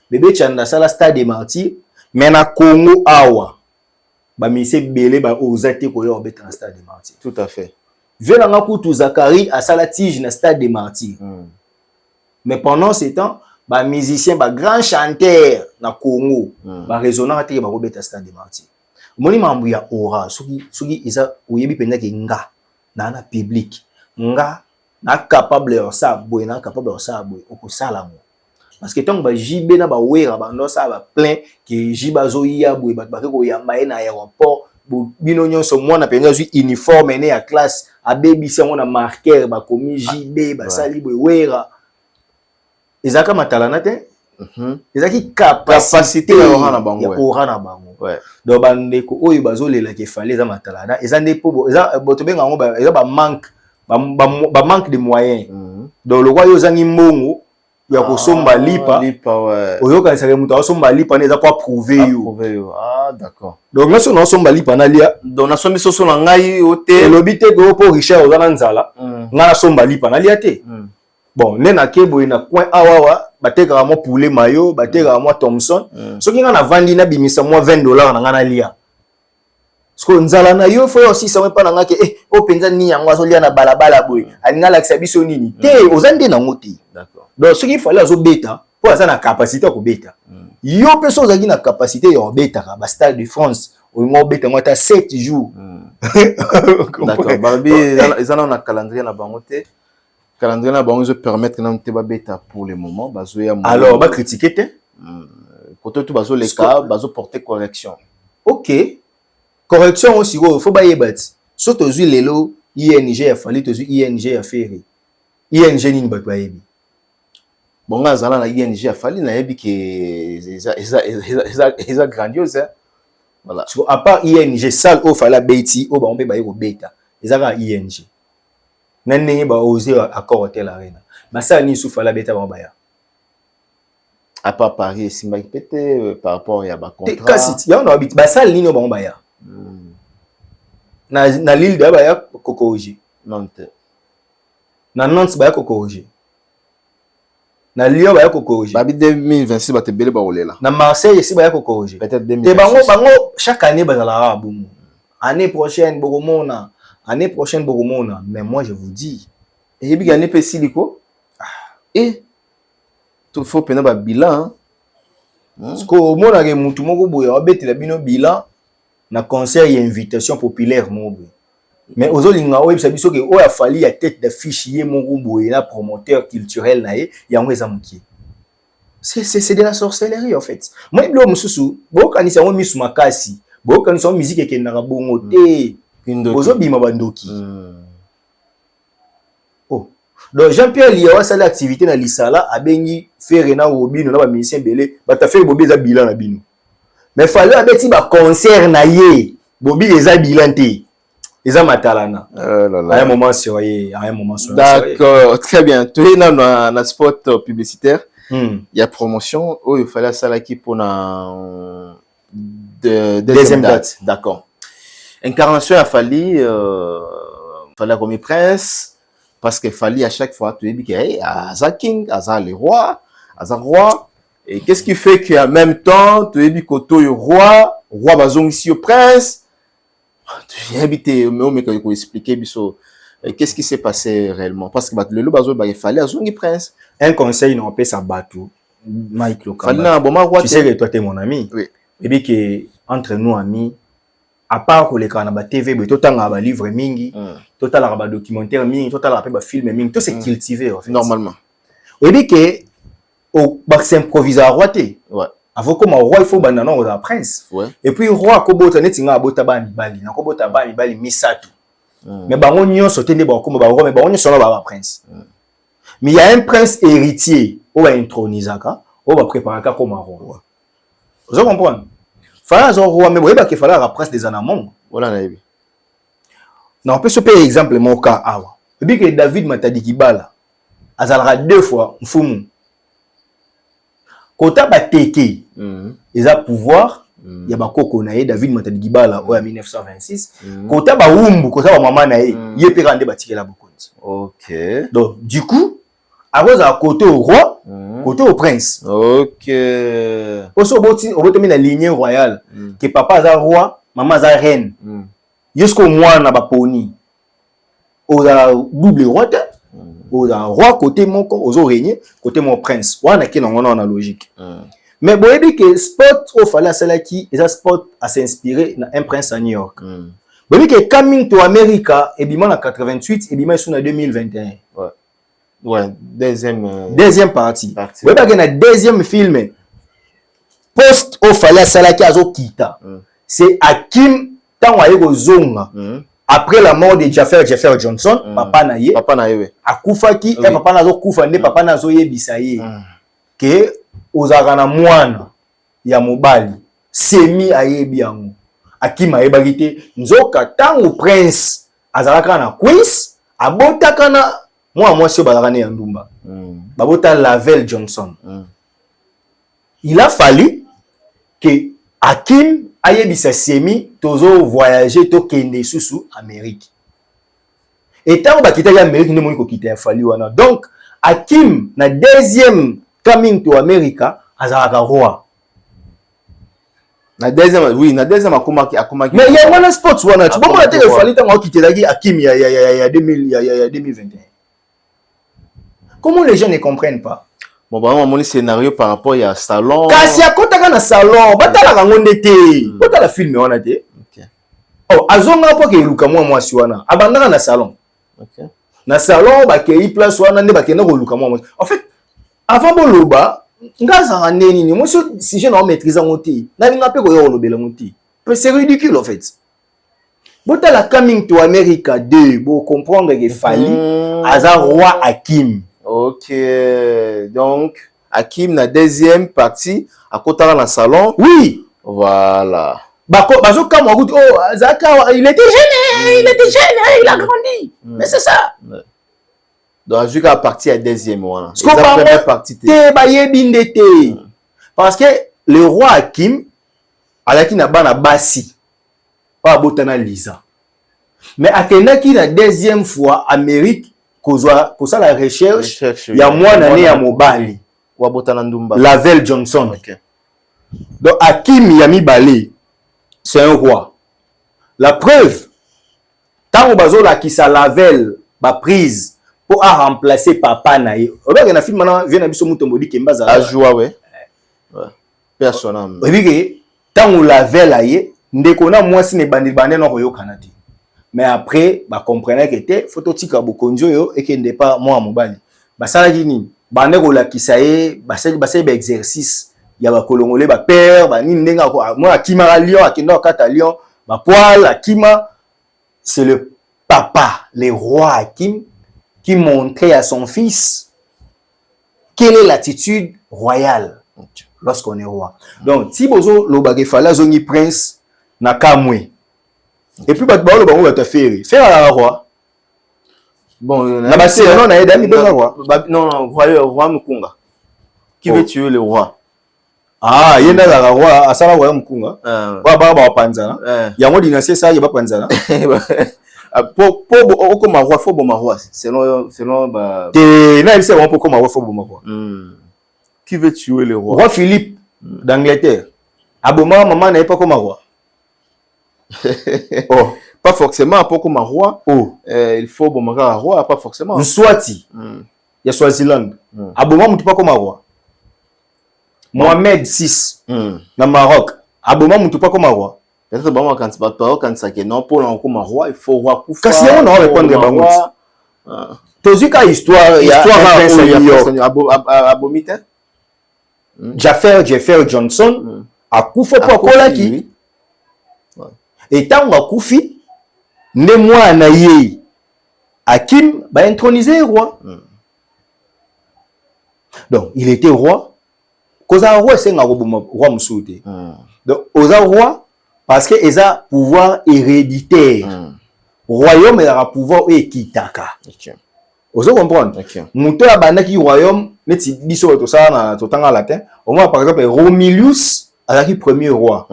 bébé Chanda sala stade des martyrs mais na Congo awa ba mise belé ba ozate ko yo beta na stade des martyrs tout à fait vela ngakutu Zakari a sala tige na stade des martyrs mais pendant ce temps ba musicien ba grand chanteur na Congo ba résonnant ate ba robeta stade des martyrs moni mambu ya aura soki isa oyebi penza ke nga na public nga na capable de ça boy na capable de ça boy okosala mo parce que tant ba jibe na ba wera ba ndo ça ba plein que jiba zo ya boy ba ko yamba na aéroport bino nyonso mwana penza zui uniforme ne ya classe abebi si ngona marqueur ba komi jibe ba sali boy wera ezaka matalana te ezaki capacité ya ora na bango donc bandeko oyo bazolela ke fallait eza matalana eza ndepo eza boto benga ngo eza ba manque de moyens donc le roi yo zangi mbongo ya kosomba lipa oyo kanisaka mutu asomba lipa ne eza ko prouver yo d'accord donc naso na somba lipa na lia donc na sombi soso na ngai ote elobi te ko po Richard ozana nzala nga na somba lipa na lia te bon nena kebo ina coin awawa bateka mo poulet mayo bateka mo Thompson soki nga na vandi na bimisa mo $20 na nga na lia sko nzala na yo fo aussi ça pa na nga ke o penza ni yango azolia na balabala boy alinga la kisabiso nini te ozande na ngoti d'accord donc soki fallait azo beta po aza na capacité ko beta yo peso ozaki na capacité ya beta ka ba Stade de France o ngo beta mo ta 7 jours d'accord babi ezana na calendrier na bango te calendrier na bango zo permettre na te ba beta pour le moment bazo ya alors ba critiquer te côté tout bazo les cas bazo porter correction OK correction aussi faut ba yebati so to zui lelo ING ya fali to zui ING ya ferry ING nini ba kwa yebi bonga zala na ING ya fali na yebi ke eza grandiose hein? Voilà so à part ING sal o fala beti o ba on pe ba yeko beta ezaka ING nani ba oser accord hotel arena basa ni sou fala beta ba ya à part Paris simba pété par rapport ya ba contrat kasi ya on habite basa ni no ba ya na l'île de Baya Kokoji Nantes na Nantes Baya Kokoji na Lyon Baya Kokoji babi 2026 ba te belé ba olela na Marseille si Baya Kokoji peut-être 2026 te bango chaque année bazala boum année prochaine bogomona année prochaine bogomona mais moi je vous dis et bi gagner pe siliko et tout faut pena ba bilan parce que au mona ke mutu moko boya obetela bino bilan na concert et invitation populaire mobo mais ozolinga oyo biso ke oya fali ya tête d'affiche ye moko boye na promoteur culturel na ye yango eza mukie c'est de la sorcellerie en fait moi blo mususu bokanisa ngo misu makasi bokanisa ngo musique ekendaka bongo te ozobima bandoki oh donc Jean-Pierre Liawa sala activité na lisala abengi faire na robino na ba musicien belé bata faire bobi za bilan na bino mais fallait abeti ba concert na ye bobi eza bilanté eza matalana à un moment sérieux d'accord très bien tu es na spot publicitaire il y a promotion où il fallait ça là qui pour na deuxième date d'accord incarnation a fallu fallait comme prince parce que fallait à chaque fois tu dis que hey Aza king Aza le roi Aza roi. Et qu'est-ce qui fait qu'en même temps, tu es dit que tu es roi bazong ici au prince. Tu es habité, mais il faut expliquer, qu'est-ce qui s'est passé réellement? Parce que le bazo, il fallait à zongi prince. Un conseil, non, pas ça bateau. Mike Lokamba. Tu sais que toi, tu es mon ami. Oui. Et bien que, entre nous, amis, à part que les canaux TV, tout le temps, on a livre mingi, tout le temps, on a documentaire mingi, tout le temps, on a film mingi, tout c'est cultivé, en fait. Normalement. Et bien que, au bac s'improviser à roiter. Ouais. Avant comme roi il faut banda non au prince. Ouais. Et puis roi kobota netinga abota ba mibali. Na kobota ba mibali misatu. Mais bango nyonso tende ba comme ba roi mais bango nyonso ba prince. Mais il y a un prince héritier on va introniser on va préparer comme roi. Vous comprenez? Fala zo roi mais boyeba ke fala la prince des anamon. Voilà naïbi. Non, on peut se payer exemple mon cas awa. Et puis que David Matadi Kibala azalera 2 fois mfumu. Kota bateke ils a pouvoir il y a bakoko na ye David Matadi Kibala en 1926 kota ba umbu kota ba mama na ye yé pe rande batikela bokonzi. OK. Donc du coup à cause à côté au roi côté au prince. OK. Aussi au mis la lignée royale que papa za roi maman za reine. Jusqu'au mwana ba poni. Au double roi au roi côté mon aux régner côté mon prince. Wana ki non on a logique. Mais bon dit que sport au fallait cela qui est un sport à s'inspirer un prince à New York. Bon dit que Coming to America et bima en 88 et bima en 2021. Ouais. Ouais, deuxième partie. Ouais pas que na deuxième film post au fallait cela qui azo kita. C'est Hakim Tanwaye Zonga. Après la mort de Jaffer Johnson, papa na ye akufaki et papa na zo kufa ne papa na zo yebisa ye que ozaka na mwana ya mobali semi ayebi yango akima ayebaki te nzoka tango prince azalaka na quiz abotaka na mwa mwasi oyo bazalaka ne ya ndumba babota Lavelle Johnson. Il a fallu que Hakim ayebisa semi tozo voyager to kende susu Amérique. Et tant ba kita ya Amérique ne moni ko kita ya fali wana. Donc Hakim na deuxième Coming to America azalaka roi. Na deuxième oui, na deuxième akoma. Mais il y a un sport wana. Tu peux pas te fali tant ki telaki Hakim il y a 2021. Comment les gens ne comprennent pas? Bon bah mon scénario par rapport à salon. Kasi akotaka na salon, batala kango ndete. Batala film wana te. OK. Oh, azonga po ke luka mwasi wana. Abandaka na salon. OK. Na salon ba ke yi place wana nde ba ke na ko luka mwasi. En fait, avant boloba, ngaza neni ni moi si je n'en maîtrise en oti. Na ninga pe ko yo lobela ngoti. C'est ridicule en fait. Batala Coming to America 2, bo comprendre que fali aza roi Hakim. OK. Donc, Hakim, la deuxième partie, à côté dans le salon. Oui. Voilà. Bazo comme oh, Zaka, il était jeune, il a grandi. Mais c'est ça. Donc, jusqu'à la partie à deuxième, voilà. Ce qu'on première partie. Parce que le roi Hakim, alaki na bana basi, pas botana Lisa. Mais akenaki la deuxième fois Amérique. Pour ça la recherche il y a moins d'années à mobali Lavelle Johnson. Okay. Donc Hakim Yami Balé c'est un roi. La preuve tant au bazo la qui sa Lavelle ba prise pour remplacer papa naï. Oba na film maintenant vient na biso mutombo di kembaza a joie ouais personnellement. Oui que tant au Lavelle aye ndeko na mwasi ne bandi bande no koyo kanati. Mais après, bah comprenez que t'es phototika bokonjo yo et qu'il n'est pas moi mobali. Bah ça la gini, bah ne rola qui ça est, bah c'est exercice. Il y a ba kolongolé ba père, bah ni nenga quoi. Moi akima lion, akino kata lion, bah poil akima, c'est le papa, le roi Hakim qui montrait à son fils quelle est l'attitude royale lorsqu'on est roi. Donc si bozo lo bagefala zongi prince na kamwe. Et puis bah le bango va te faire à la roi. Bon la base non na aide ami de roi. Non roi Mukunga. Qui veut tuer le roi? Ah yenda la roi asala roi Mukunga. Wa ba panzana. Ya mo dynastie ça ya ba panzana. Pour comme roi faut bon roi selon bah na il sait on peut comme roi faut bon roi. Qui veut tuer le roi? Roi Philippe d'Angleterre. Aboma maman n'est pas comme roi. Oh, pas forcément pour comme un roi. Oh, il faut bon un roi, pas forcément. Swati, il y a Swaziland. Aboma mutu pas comme un roi. Mohamed VI, dans Maroc. Aboma mutu pas comme un roi. Peut-être bon quand ça que non pour un comme un roi, il faut roi Koufa. Kasi on a répondre à Bangout. Tozika histoire, histoire Abomite. Jaffer Johnson akufa po akolaki et tant akufi ne mwana ye Hakim ba intronisé roi. Donc il était roi. Cause roi c'est un roi musuté. Donc aux roi parce que ils a pouvoir héréditaire. Royaume il a pouvoir ekitaka. Vous comprenez? Muto ya bandaki royaume neti biso to ça na totanga latin. Au moins par exemple Romulus azaki premier roi.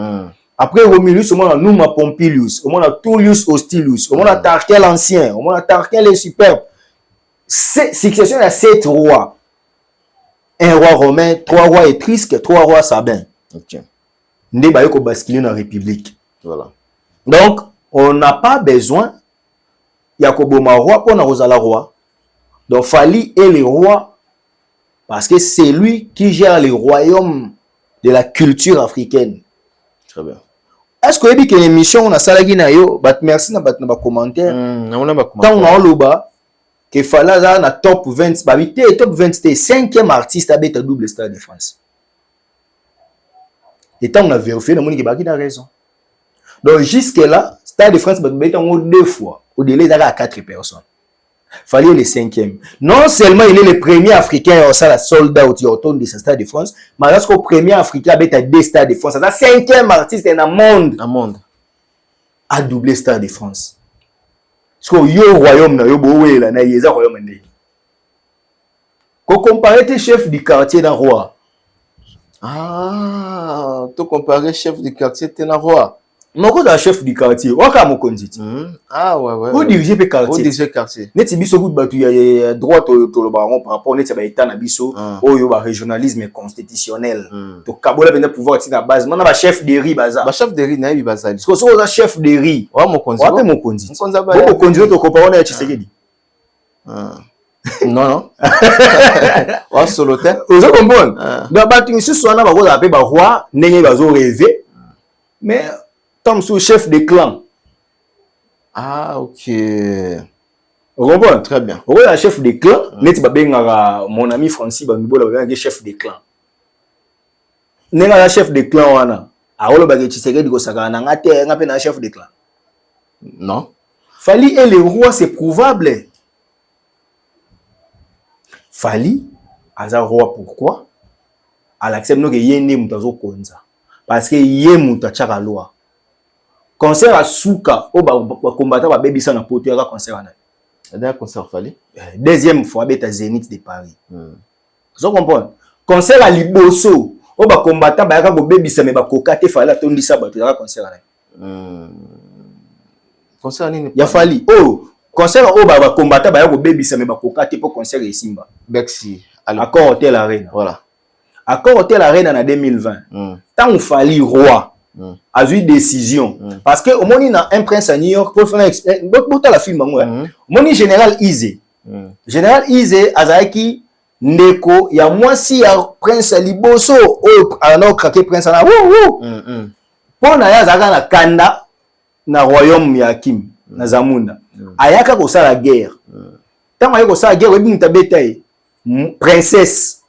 Après Romulus, on a Numa Pompilius, on a Tullius Hostilius, on a Tarquin l'Ancien, on a Tarquin le Superbe. Succession à 7 rois. Un roi romain, 3 rois étrusques, 3 rois sabins. Ndé ba yoko basculer dans la République. Voilà. Donc, on n'a pas besoin Yakoboma roi pour na roi. Donc, Fali est le roi parce que c'est lui qui gère les royaumes de la culture africaine. Très bien. Est-ce que vous avez dit que l'émission, on a salagi na yo, bat merci na bat na ba commentaire. Tant on a loba que Fala na top 20, bah vite top 20 c'était 5e artiste avec un double Stade de France. Et tant on a vérifié, on a dit que Baki a raison. Donc jusque là, Stade de France bat en 2 fois, au délai d'à 4 personnes. Fallait le 5e. Non seulement il est le premier africain au la soldat autochtone de ce Stade de France, mais parce qu'au premier africain avec 2 Stades de France, c'est le 5e artiste dans le monde. A doublé Stade de France. Parce que yo royaume na yo bowe la na yeza royaume ndé. Ko comparer tes chefs du quartier d'un roi. Ah, to comparer chef du quartier t'es un roi. Moko da chef du quartier, waka mokonzi. Ah ouais. Au diriger pe quartier. Au diriger quartier. Neti biso good batu ya droit to le baron par rapport neti ba état na biso, oyo ba régionalisme constitutionnel. To kabola bena pouvoir ti na base, mana ba chef de riz baza. Ba chef de riz na bi baza. Parce que so za chef de riz. Wa mokonzi. Wa pe mokonzi. Mokonza ba. Mokonzi to comparer na Tshisekedi. Non. Wa solote. Vous comprenez? Donc batu misusu wana ba ko za pe ba roi ndenge bazo rêver. Mais comme sous chef de clan. Ah, ok. Vous comprenez? Très bien. Vous voyez, chef de clan, mon ami Francis Bandubola, chef de clan. N'est chef de clan, wana. Alors, tu sais que tu chef de clan. Non. Fali et le roi, c'est prouvable. Fali, Aza roi, pourquoi? À l'accepte que yéné moutazo konza. Parce que yé moutachaka loi. Concert à Souka, au combattant va bébisa na pote à concert à D'ailleurs, concert Fali. Deuxième fois, à Zénith de Paris. Vous comprenez? Concert à Liboso, au combattant va bébisa mais va kokate Fali tondi ça battu à concert à concert à ya Fali. Oh, concert au combattant va bébisa mais va kokate pour concert et Simba. Bexi. Accord Hôtel Arena. Voilà. Accord Hôtel Arena en 2020. Tant Fali roi. A eu décision parce que au moins il a un prince à New York pour faire la film mon général Ize Azaki Ndeko ya moi si ya prince Liboso au alors craqué prince na pour na ya zaka na kanda na royaume ya Kim na Zamunda ayaka ko sala guerre tant ayako sala guerre ebi mutabeta princesse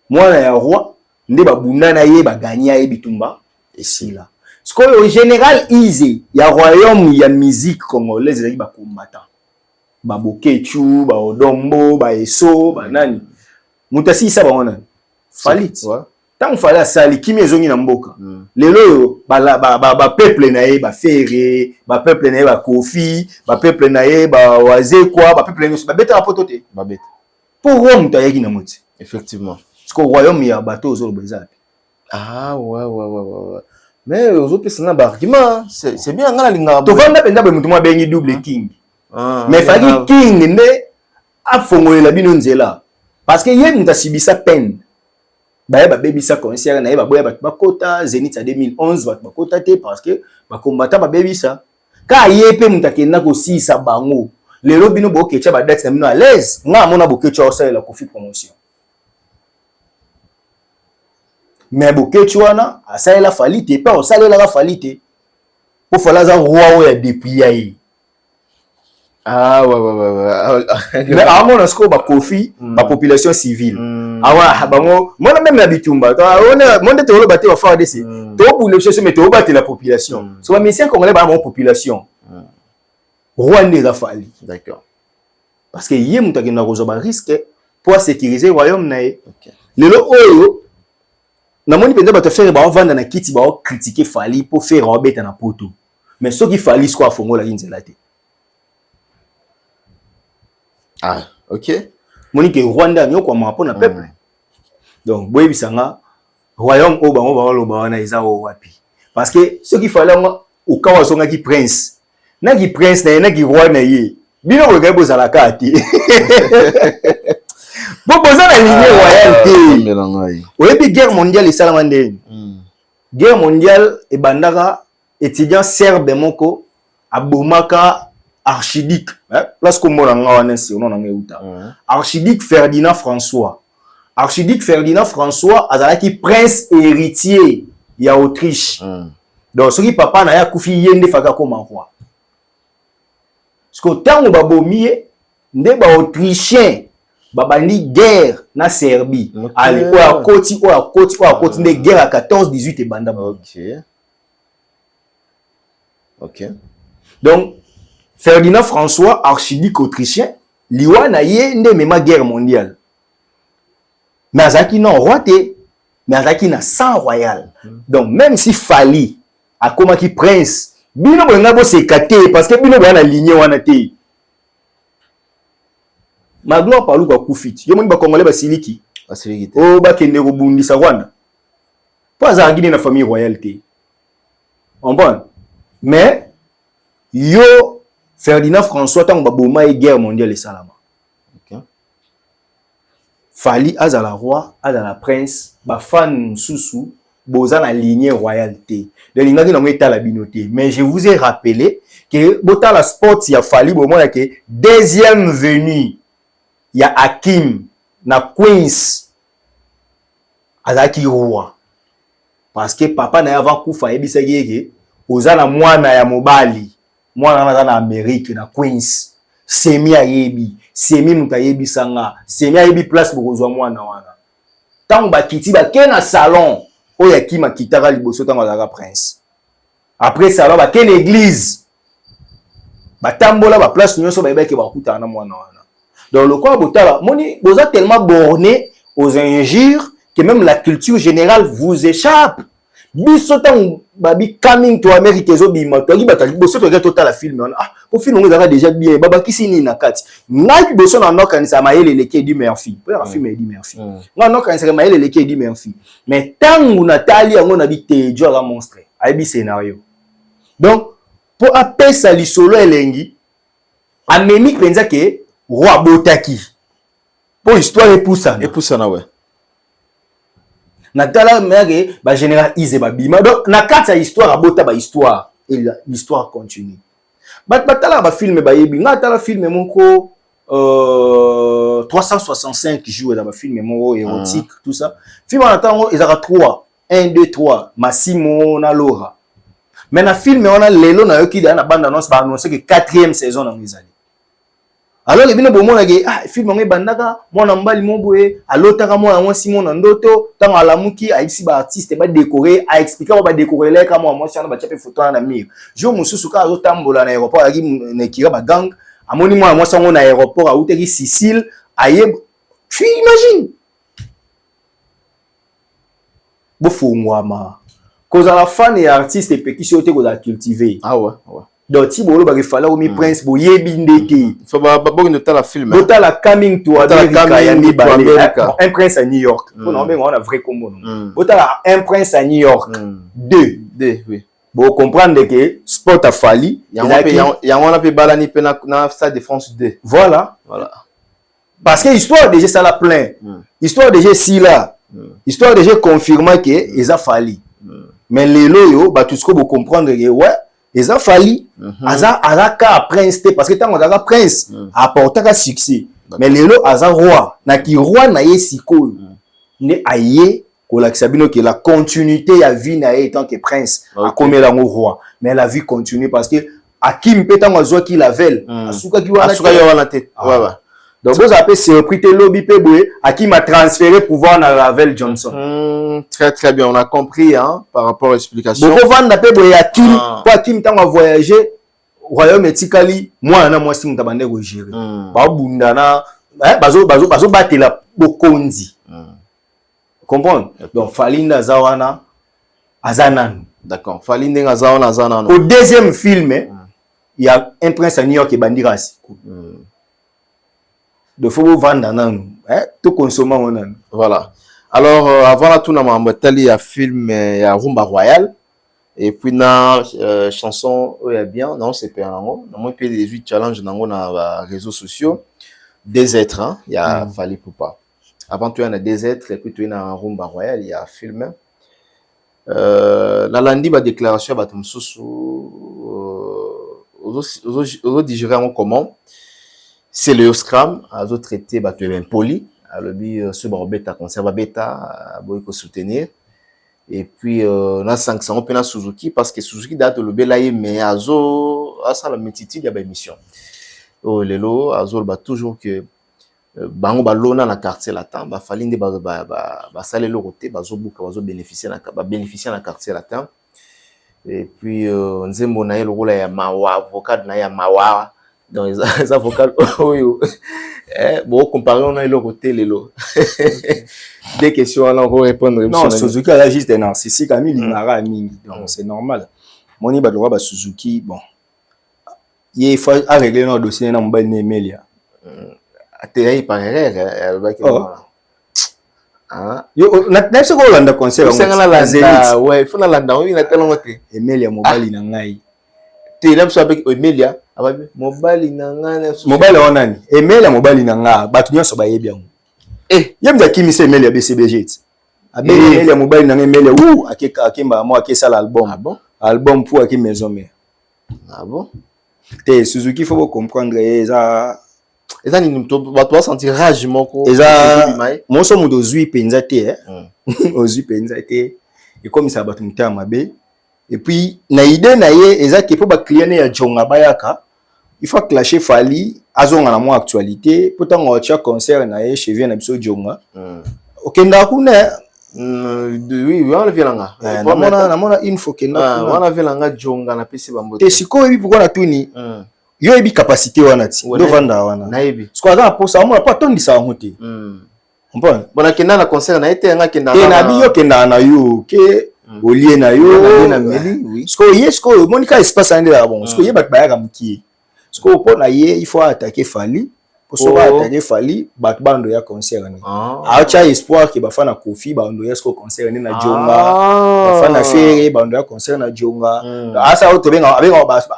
mwana ya roi nde babunda na ye ba gagner ye bitumba. Et c'est là. Ce que le général Ize, il y a royaume, il y a musique congolaise, il y a combattant. Ba Bokechu, ba Odombo, ba Eso, ba nani. Mutasi ça ba wana. Fali. Tant fallait sali kimi ezongi na mboka. Lelo ba peuple na ye ba ferré, ba peuple na ye ba kofi, ba peuple na ye ba waze quoi, ba peuple na ye ba beta rapotote. Ba beta. Pour Rome tayaki na muti. Effectivement. Parce que royaume il y a bateau aux bezat. Ah ouais. Mais aux autres c'est un argument, c'est bien ngala linga. To vanda penda be mutu mwa bengi double king. Mais fali king ne a fongolela bino nzela. Parce que yé muta sibisa peine. Ba bebisa concert na ba boya ba kota Zénith à 2011 ba kota te parce que ba combattant ba bebisa. Ka yé pe muta kenda ko si sa bango. Lelo bino bo kecha ba date na bino à l'aise. Nga mona bo kecha osala la Kofi promotion. Mais Bokechu wana asalela Fali te pas osalela la Fali te pour fala za roi ya depuis yayi. Ah ouais. Mais à mon asko ba Kofi ba population civile awa bango mona même na bitumba on monde te oloba te wa fa desi to bule cheso mais to battre la population so ba mission congolais ba population Rwanda a fallu. D'accord. Parce que yé muta kina kozo ba risque pour sécuriser le royaume naé. Lelo oyo na moni penza ba te faire ba vendre na kiti ba critiquer Fali pour faire obeta na poto. Mais ce qui Fali soit fongo la inzela te. Ah, OK. Moni que Rwanda nyoko ma pona peuple. Donc boye bisanga royaume o bango ba lo ba na eza o wapi. Parce que ce qui fallait au cas où songa ki prince na ki prince na ki roi na ye bino ko ga bozala kati bo bozala ligne royauté oyebi guerre mondiale et salamande guerre mondiale e bandaka étudiant serbe moko abomaka archiduc place ko mona ngawana si on na ngeuta archiduc Ferdinand François azalaki prince héritier ya Autriche donc soki papa na ya kufi yende faka koma roi. Parce que tant que babomie nde ba autrichien babandi guerre na Serbie ali o akoti nde guerre à 14-18 et banda. OK. Donc Ferdinand François archiduc autrichien liwa na ye nde mema guerre mondiale. Mais azaki non roi te mais azaki na sang royal. Donc même si Fali a comme qui prince bino bonga bo sekate parce que bino bana ligne wana te maglo palu kwa kufiti yo moni ba congolais ba siliki o ba kende ko bundisa Rwanda pas za guiné na famille royauté on bon mais yo Ferdinand François tant ba boma e guerre mondiale salama. OK. Fali azala roi azala prince ba fan susu boza na lignée royauté de lingaki na ngeta la binoté mais je vous ai rappelé que bota la sport ya Fali bo mona que deuxième venue ya Hakim na Queens azaki roi parce que papa na avant kufa ebisa yeke oza na mwana ya mobali mwana na Amérique na Queens semi ayebi semi mutayebi sanga semi ayebi place bokozwa mwana wana tant ba kiti ba ke na salon oya kima kitaka liboso tango azaka prince après ça ba ken église batambola ba place nyonso ba yebake ba kutana na mwana wana. Donc le quoi botala moni boza tellement borné aux injures que même la culture générale vous échappe. Biso tango babi coming to America zo bima to gi batali boso to total la film on au film on ezaka déjà bien baba kisini na kati ngai boso na nokanisa mayele leke di Murphy pour la film Eddie Murphy nga nokanisa mayele leke di Murphy mais tango natali yango na bité jo la monstre aibi scénario. Donc pour apesa lisolo elengi amemi penza ke roi botaki pour histoire epusana ouais natala mege ba général Ize ba bima donc na kati ya histoire abota ba histoire et l'histoire continue batala ba film ba yebi natala film moko 365 jours dans ba film moko érotique tout ça film en attendant ils aura 3 1 2 3 Massimo na Laura mais na film on a lelo na yoki na bande annonce ba annoncer que 4e saison na ngizali. Alors les bino bomona ke film ngai bandaka mwana mbali moboye alotaka mwana mwasi mona ndoto tango alamuki aisi ba artiste ba décorer a expliquer ba décorer leka mwana mwasi na ba chape photo na mur jo mususu ka azotambola na aéroport aki nekira ba gang amoni mwana mwasi ngo na aéroport a uteki Sicile aye tu imagines bofungwama cause la fan et artiste petit ote ko da cultiver ouais donc ti bolo ba fala o mi prince bo yebi ndeke so ba bo no ta la film bota la coming to America un prince à New York on a vrai combo bota la un prince à New York 2 oui bo comprendre que sport a Fali ya on a pe balani pe na Stade de France 2 voilà parce que histoire déjà ça la plein histoire déjà si là histoire déjà confirmant que ils a Fali mais les loyo ba tout ce que vous comprendre que ouais ils a Fali azaka prince parce que tant azaka prince apportaka succès mais lelo aza roi na ki roi na ye sikoyo ne aye ko la sabino que la continuité ya vie na ye tant que prince comme la roi mais la vie continue parce que Hakim petango azwa ki la veille asuka ki wana tête Donc vous avez surpris le lobby à qui m'a transféré pouvoir dans Ravel Johnson. Très très bien, on a compris hein, par rapport à l'explication. Beaucoup vendre d'après à Kim, pour Kim tant à voyager royaume etikali moi na moi si mutabande ko gérer. Ba bundana bazo batela bokonzi. Comprendre? Donc Falinda Zawana Azanan. D'accord. Falinda Zawana Azanan. Au deuxième film, il y a un prince à New York et Bandiras. De faut vendre nan tout consommer on. Voilà. Alors avant la tourna il y a film il y a Rumba Royal et puis na chanson il y a bien non c'est pas nango moi puis les 8 challenges nango na réseaux sociaux des êtres hein il y a Fali Poupa. Avant tout il y a des êtres et puis tu es na Rumba Royal il y a film la lundi ba déclaration ba tumsusu aux digérer comment c'est le Scrum à autres traité ba tu es impoli à l'objet ce barbeta conserve bêta boy ko soutenir et puis na 500 on peut na Suzuki parce que Suzuki date le belaye mais azo ça la multitude ya ba émission oh lelo azo ba toujours que bango ba lona na quartier latin ba falinde ba sale le côté ba zo buka ba zo bénéficier na quartier latin et puis nzembo na yelo rola ya mawa avocat na ya mawa dans les avocats bon comparé on a le côté lelo des questions alors on répondre non Suzuki a juste un narcissique ami linara mingi donc c'est normal moni ba droit ba Suzuki bon il faut à régler notre dossier na mbali na Emelia atterri par erreur ah yo na se ko landa concert on landa ouais faut na landa on ina tellement te Emelia mobali na ngai te na so avec Emelia ababi mobali na ngana mobali onani Emelia mobali na nga batu nyonso ba yebi yango yemza kimi se Emelia BCBG abe Emelia mobali na Emelia akemba mo akesala album ah bon album pour aki maison mère ah bon te Suzuki faut comprendre eza ni mto bato sentir rage moko eza mo so mudo zui penza te ozui penza te et comme ça bato mta mabe. Et puis, na idée na ye, eza que pour ba client ya Jonga Bayaka, il faut clasher Fali, azonga na mo actualité, pourtant on a concert na ye chez na biso Jonga. Okenda kuna oui, on le violanga. Na mona info kenda kuna. On la violanga Jonga na pesi bambote. Te siko ebi pourquoi na tuni? Yo ebi capacité wana ti. Do vanda wana. Na ebi. Siko za pour ça on pas tondisa ngote. Bon, bona kenda na concert na été nga kenda. E na bi yo kenda na yo ke olie na yo na meli oui sko yesko monika espace ande la bon sko ye bat bayaka mukie sko po na ye il faut attaquer Fali pour so attaquer Fali bat bando ya concert ni acha espoir que bafana Kofi bando ya sko concert ni na Jonga bafana Ferre bando ya concert na Jonga asa auto benga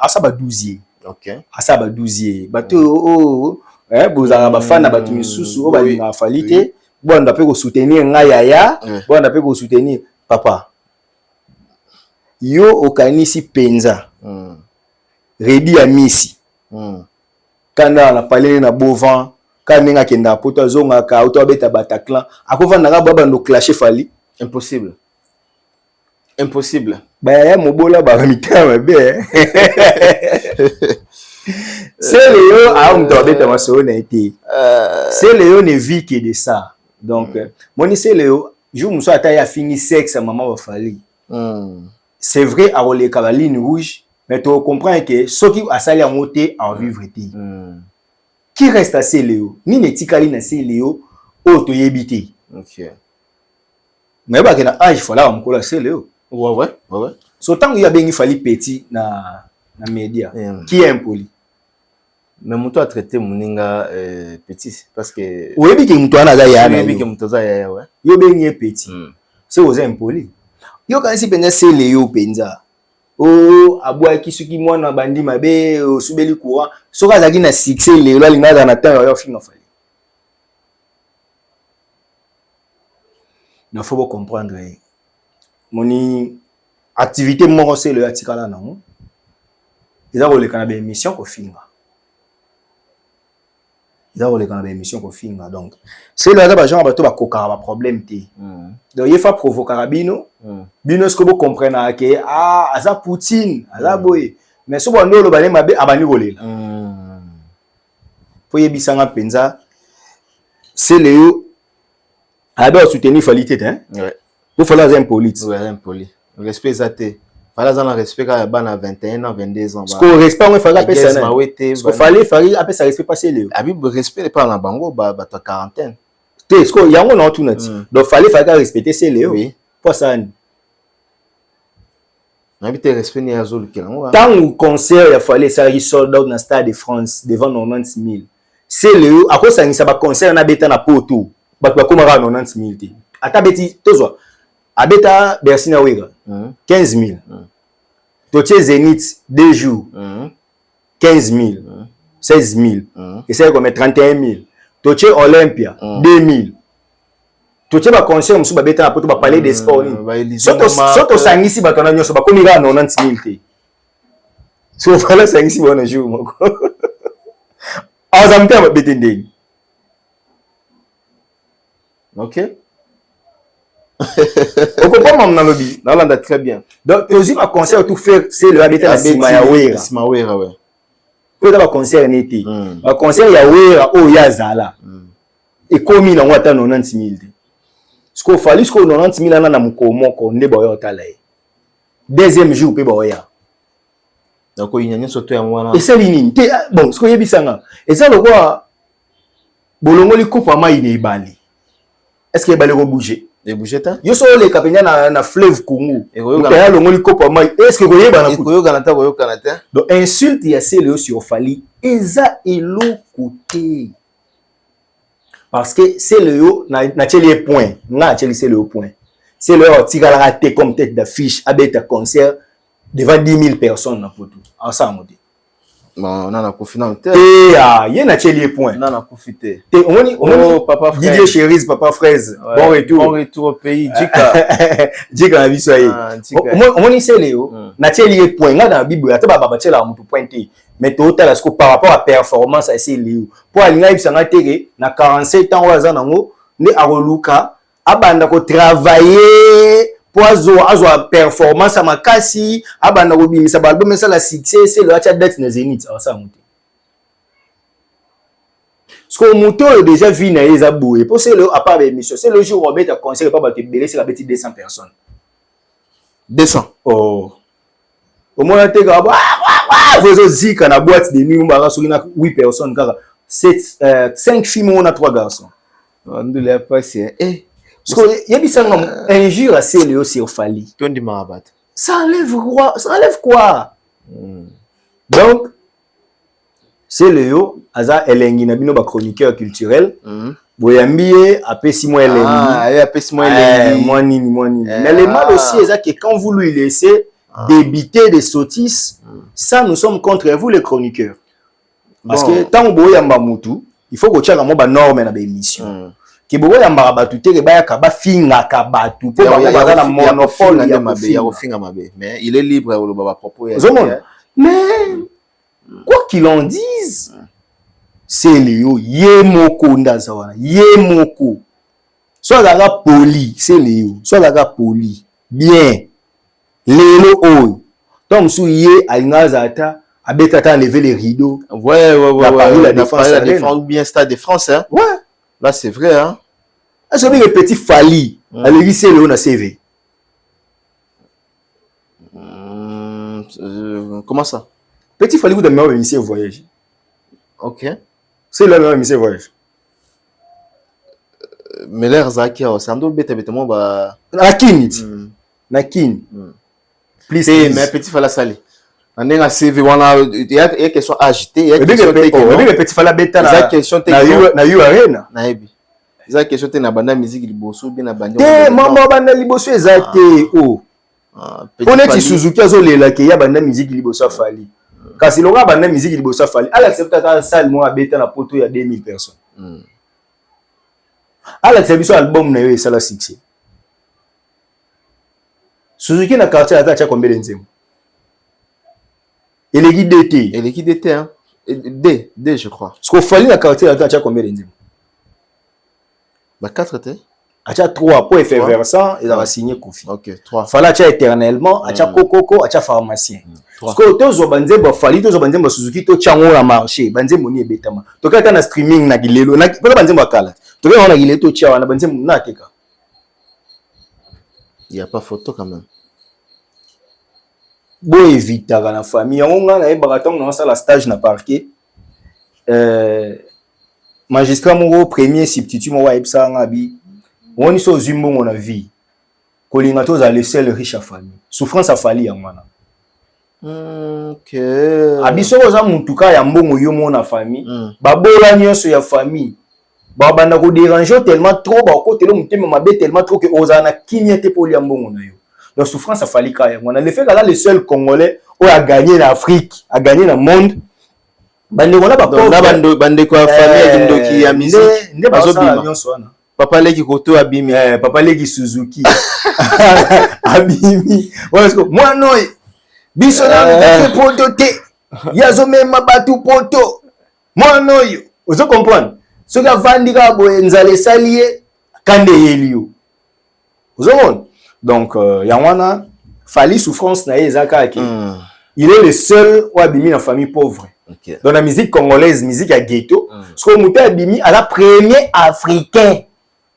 asa ba 12e OK asa ba 12e bato bozanga bafana batu misusu o ba linga Fali te bando pe ko soutenir nga yaya bando pe ko soutenir papa yo okanisi penza redi ya misi kana na palene na bovan kana nga kenda poto azonga ka auto abeta Bataclan akovanda ka baba no clasher Fali impossible ba ya mobola ba mitama be c'est Léo a un abeta maso na été c'est Léo ne vit que de ça donc moni c'est Léo jour muso ata ya fini sexe maman wa Fali c'est vrai à la ligne rouge mais tu comprends que ceux qui a sali en moté en vivre qui reste à Léo ni netikali na Léo o to yebité OK mais ba que na âge fala on kola Léo ouais so tant il y a bien Fali petit na média qui est impoli mais muto a traité muninga petit parce que oyebi ke muto ana za ya na oyebi ke muto za ya ouais yo bien petit c'est aux impoli yo kanisi penza c'est Léo penza o abwa kisuki mwana bandi mabe o subeli kuwa soka zaki na succès Léo la linga na temps yo finga Fali il faut comprendre moni activité moko c'est le atikala na mo eza ko lekana ba émission ko finga donc c'est là ba gens ba to ba kokara ba problème te donc il faut provoquer rabino bino ce que vous comprenez que aza Poutine aza boye mais so bondo lo bale mabe abani kolela po yebisanga penza c'est le alors soutenir Falité hein ouais pour faire la impoli ouais impoli respect zaté fallait dans le respect quand bana 21 ans 22 ans parce que respect on fallait appeler ça parce que fallait appeler ça respect passer le abi respect n'est pas na bango ba ta quarantaine tu est-ce que yango non tout net donc fallait respecter c'est le oui pour ça habiter respect ni azolu kilango tant au concert il fallait ça il sold out dans stade de France devant 90 000 c'est le à cause ça ça ba concert na beta na poto ba comme 90 000 ti ata beti tozo abeta Bercy na wega 15 000 totie Zénith 2 jours 15 000 16 000 et c'est comme 31 000 totie Olympia 2 000 totie ba concert musu ba beta na poto ba parler des sports ni soto sangisi ba tona nyoso ba komi 90 000 ti so fala sangisi ba na jour moko azamte ba beta ndeni ok on comprend mon lobby dans l'anda très bien donc aussi ma concert tout faire c'est le habiter la sima ya wera ouais pour ba concert neti ba concert ya wera o ya zala et comme il en wata 90 000 ce qu'on fallait ce qu'on 90 000 na mukomo ko nde ba yo tala deuxième jour pe ba ya donc il y a une sorte ya mwana et c'est lini bon ce qu'on yebisanga et ça le quoi bolongo li coupe ma ine ibali est-ce que ibali ko bouger et bouger ta yo so le kapenya na fleuve Congo et ko ya longo li coupe ma est-ce que ko yeba na ko yo kanata donc insulte ya c'est le sur fali eza elo côté parce que c'est le yo na teli point na teli c'est le point c'est le tika la raté comme tête d'affiche abeta concert devant 10 000 personnes na poto ensemble bon on a confiné et y a na teli point on a profité te on papa frère Didier Chérise papa fraise ouais, bon retour au pays Jika na biso yi on c'est le yo na teli point nga dans bible ata baba tela mutu pointé mais total est-ce que par rapport à performance à c'est le pour alinga ibisanga teke na 47 ans waza nango ne aroluka abanda ko travailler pour azo performance à makasi abanda ko bimisa ba album ça la succès c'est le acha date na Zénith ça muté ce que moto déjà vu na eza boye pour c'est le à part émission c'est le jour où on met à concert pas ba te belé c'est la petite 200 personnes 200 oh au moins te ga vous zika na boîte de nuit mbara soki na 8 personnes kaka 5 filles on a 3 garçons on ne l'a pas c'est parce que yebisanga injure assez le sur fali ton di marabat ça enlève quoi donc c'est le yo aza elengi na bino ba chroniqueur culturel boyambié apesi moi elengi apesi moi elengi moi nini mais le mal aussi est que quand vous lui laissez débiter des sottises ça nous sommes contre vous les chroniqueurs parce que tant boyamba mutu il faut que tu aies ba norme na ba émission ki boyamba batu te ba yakaba finga ka batu po ba na monopole ya mabe ya finga mabe mais il est libre au baba propos ya mais quoi qu'il en dise c'est Léo yemoko ndaza wana yemoko soit la poli c'est Léo soit la poli bien lelo oyo donc souye alinazata abeta ta enlever les rideaux ouais la défense bien stade de France hein ouais là c'est vrai hein est-ce que le petit Fali allez c'est Léo na CV comment ça petit Fali vous de meilleur émission voyage ok c'est le meilleur émission voyage mais l'air zaki ça ndo beta moi ba nakini plus mais petit Fala sali on est na CV wana il y a question agité il y a question technique petit Fala beta na question technique na you arena na ebi za question te na banda musique liboso bien na banda te mama banda liboso ezate o honnête Suzuki azolela ke ya banda musique liboso Fali kasi longa banda musique liboso Fali ala accepta ta salle mo abeta na poto ya 2000 personnes ala accepta album na yo et ça la succès Suzuki na quartier attache combien de nzembo et l'équipe d'été hein D je crois ce qu'on fallait na quartier attache combien de nzembo ba 4 te acha 3 pour effervescent et va signer Kofi OK 3 fallait acha éternellement acha kokoko acha pharmacien parce que tozo banzembo fallait tozo banzembo Suzuki to chango na marché banzembo ni ebetama to kata na streaming na gilelo na banzembo akala Tu vois, on a il tout tcha, on a pensé na teka. Il y a pas photo quand même. Bo éviter dans la famille, on a na baraton dans ça la stage na parquet. Magistrat mon premier substitut mon wa epsa ngabi. On y so zumbo mon vie. Kolinga to za laisser le riche à famille. Souffrance a fallu en mana. OK. Abiso oza mutuka ya mbongo yo mona famille. Ba bola nyonso ya famille. Ba banda ko déranger tellement trop ba ko tellement mutema mabe tellement trop que oza na kinya te pour ya mbongo na yo. La souffrance a fallu quand même. On a le fait que là le seul Congolais où a gagné l'Afrique, a gagné le monde. Bande ko na ba pauvre. Bande ko famille ndoki ya musique. Nde ba so nyonso wana. Papa leki koto abimi. Papa leki Suzuki. Abimi. Moi non. Biso na poto te. Yazo mema batu poto. Moi non yo. Vous comprenez? Ce que vandika bo nzale salié kande yelio. Vous comprenez? Donc Yawana fali souffrance na ezaka ki. Il est le seul ou abimi dans famille pauvre. Okay. Dans la musique congolaise, musique à ghetto, ce qu'on mouté abimi à la premier africain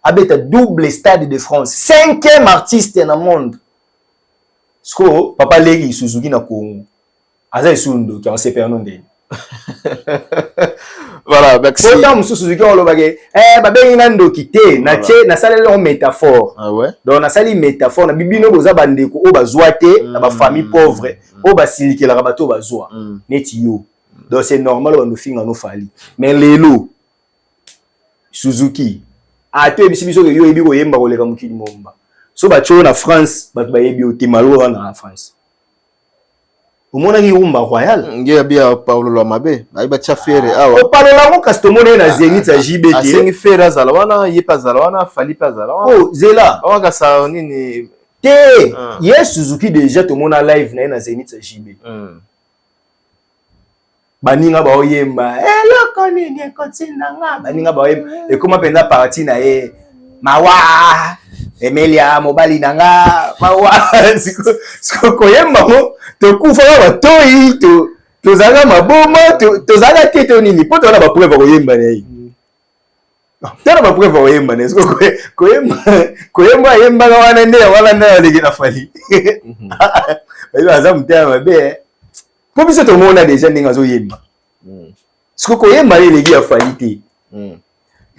avec un double stade de France, 5e artiste dans le monde. Ce que papa Legi Suzuki na Congo. Aza Sundo qui a se perdu ndé. Voilà, merci. Pourtant Suzuki on lobage babe nando kité na tie na salé en métaphore. Ah ouais. Donc na sali métaphore na bibino boza bandeko o bazwate na ba famille pauvre o basiliki la bato bazwa neti yo. Donc c'est normal on nous finga no fali. Mais lelo Suzuki a to ebisi biso yo ebi ko yemba ko leka mukili momba. So ba cho na France ba yebi o temalo na France. Umona ki rumba royal ngia bia Paulo Lwamabe aiba cha fere awa o palo la mo kastomone na Zenit za JBT asengi fere za lawana yepa za lawana fali pa za lawana oh zela waka sa nini te yes Suzuki déjà to mona live na Zenit za JBT baninga ba oyemba eloko nini kotinda nga baninga ba oyemba e koma penda parti na ye mawa Emilia mobali nanga mawa siko koyemba mo to kufa ba toyi to zanga maboma to zanga tete nini po to na ba preuve koyemba na yi tena ba preuve koyemba na siko koyemba yemba wana nde leki na fali bayo azamu tena mabe po biso to mona déjà ninga zo yemba siko koyemba leki ya fali te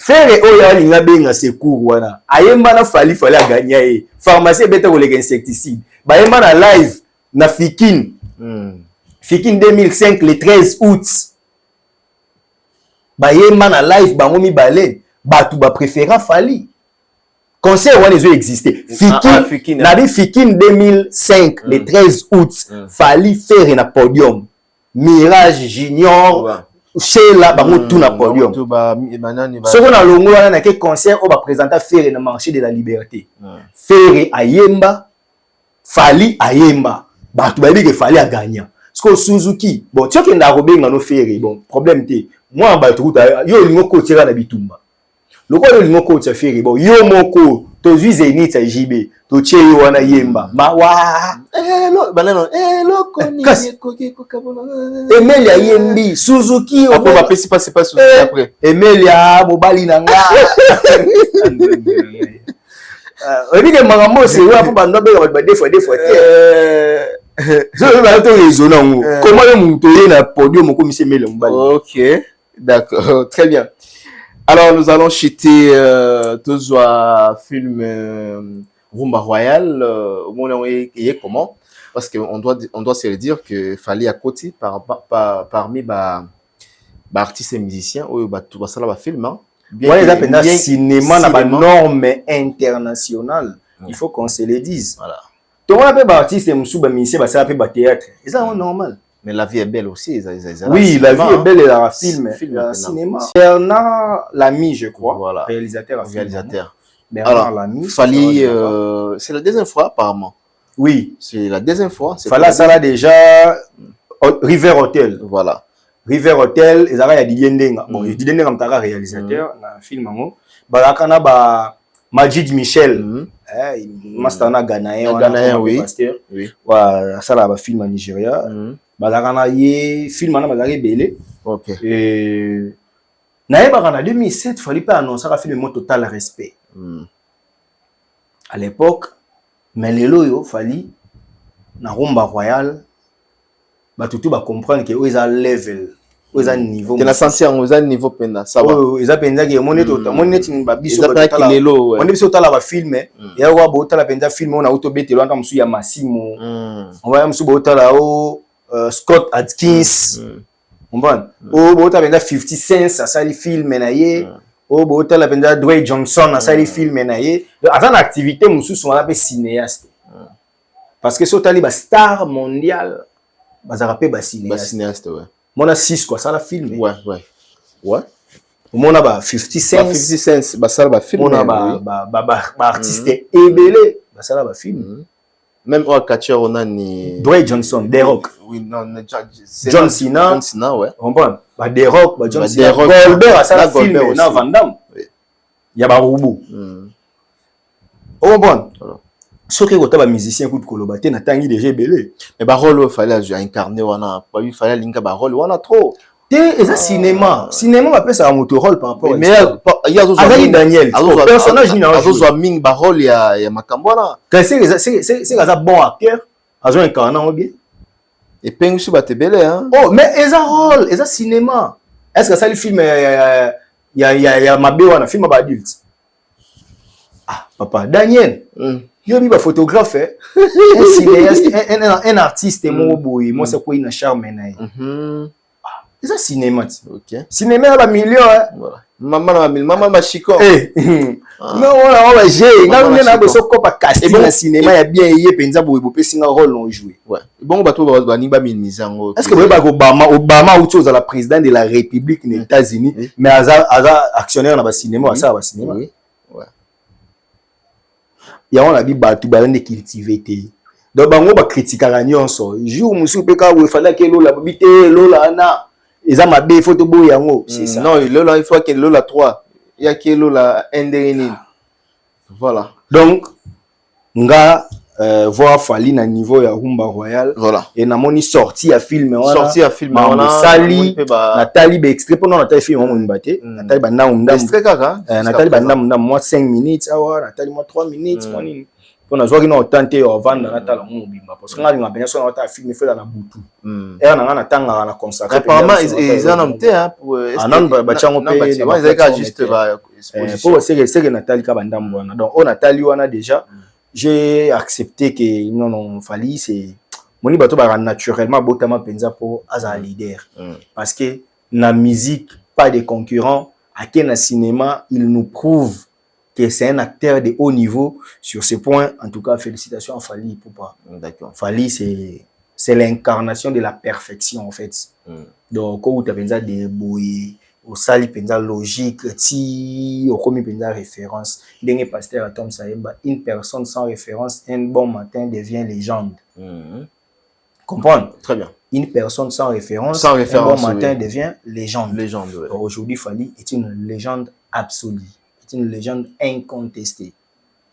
Frère oya linga benga secours wana ayemba na fali a gagner e pharmacie beta ko leka insecticide ba yemba na live na Fikin Fikin 2005 le 13 août ba yemba na live bango mibale batu ba préféra fali concert wana zo exister Fikin na Fikin 2005 le 13 août fali faire na podium Mirage Junior chez la bango tout na podium ce qu'on a longo wana na ke concert on va présenter faire na marché de la liberté faire ayemba fali ayemba batu ba que fali a gagner parce que Suzuki bon tu que nda robenga no faire bon problème te moi batu yo lingo ko tira na bitumba lokolo lingo ko tira faire bon yo moko to Zenit za JB to che yo wana yemba mawa loko ni ko kabona Emilia yembi Suzuki après va pesi pas Suzuki après Emilia mobali nanga obi ke magambo se wa po bando be ba des fois je vais te raisonner comment le monter na podium comme c'est Emilia mobali. OK, d'accord, très bien. Alors nous allons chuter tous film Rumba Royal au moment comment parce que on doit se le dire que fallait à côté parmi artistes et musiciens ou tout ça là film hein bien les cinéma na ba norme internationale il faut qu'on se le dise voilà tout le monde peut artiste et musuba musicien ba ça peut théâtre et ça normal. Mais la vie est belle aussi. Oui, la vie est belle et la film cinéma. Bernard Lamy, je crois. Voilà. Réalisateur. Bernard Lamy. Fali, c'est la deuxième fois apparemment. Oui. C'est la deuxième fois. Fala ça là déjà River Hotel. Voilà. River Hotel, et ça y a Didier Ndenga. Bon, Didier Ndenga comme réalisateur dans film ango. Barakana ba Majid Michel. Master na Ghanéen oui. Oui. Wa ça là ba film en Nigeria. Bazakana ye film na bazaki belé. OK. Et Naïba en 2007, il fallait pas annoncer un film de total respect. À l'époque, mais les loyaux, il fallait, dans Rumba Royal, tout va comprendre que ils ont level, ils ont niveau. Tu as senti un niveau penda, ça va. Ils ont penda que mon net une babiso. Ils ont pas qu'il est low. On est sur la film, et on voit beaucoup la penda film, on a auto bête loin comme sur Massimo. On voit sur beaucoup la Scott Adkins. On voit. Oh beaucoup la penda 50 Cent, ça les films naïe. Oh beaucoup la penda Dwayne Johnson, ça les films naïe. Avant l'activité, monsieur sont appelés cinéastes. Parce que sur tali star mondial. Bazarapé cinéaste ouais. Mon a 6 quoi ça la film. Ouais. Mon a 50 Cent. 50 Cent ça va film. Mon a artiste ébélé. Ça la film. Même au catcher on a ni Dwayne Johnson, The Rock. Oui non John Cena ouais. On comprend. The Rock, John Cena. Goldberg ça la film na Van Damme. Il y a ba Rubu. On comprend. Ce qui est un musicien qui est un tangi déjà belé. Mais le rôle il fallait incarner il fallait linker le rôle on a trop. Et ça cinéma on appelle ça un rôle par rapport mais il y a Daniel personnage ni azo zo ming ba rôle ya makambona quand c'est ça bon acteur azo incarner bien et pengu ba te belé hein. Oh mais eza rôle eza cinéma est-ce que ça le film il y a mabe wana film ba adulte ah papa Daniel yo bi ba photographe un cinéaste un artiste mo boy moi c'est quoi une charme naï c'est ça cinéma OK cinéma ba million voilà maman ma chico non on va j'ai na beso ko pa casting na cinéma ya bien yé penza boy bo pesinga rôle on jouer ouais bon bato ba ni ba minimiser ngo est-ce que vous ba Obama ou chose à la président de la République des États-Unis mais aza actionnaire na ba cinéma ça ba cinéma ouais ya on a dit batu balande cultiver té donc bango ba critiquer nyonso jour musu peka we fallait que lola bité lola na eza mabe faut to boyango c'est ça non lola il faut que lola 3 il y a que lola ndeni voilà donc nga voir Fally na niveau ya Rumba Royal voilà et na moni sorti à film on sali Nathalie be extrait pendant Nathalie film on mbaté Nathalie ba ndam extrait kaka Nathalie ba ndam moi 5 minutes awa Nathalie moi 3 minutes moni on a joué na tenter au vendre Nathalie on bimba parce que nga bien sûr on film fait na butu et on a tanga na consacrer apparemment ils en ont été hein pour anan ba chango pe ils étaient juste ba exposition pour c'est que Nathalie ka ba ndam wana donc on Nathalie wana déjà j'ai accepté que non Fally c'est moni bato ba naturellement botama penza pour asa leader parce que na musique pas de concurrent à quel cinéma il nous prouve que c'est un acteur de haut niveau sur ce point en tout cas félicitations à Fally pour pas d'accord Fally c'est l'incarnation de la perfection en fait donc quand tu as penza de boy au sali penza logique ti au commis penza référence dernier pasteur à Tom Sayemba une personne sans référence un bon matin devient légende comprendre très bien une personne sans référence un bon matin devient légende ouais. Aujourd'hui Fally est une légende absolue est une légende incontestée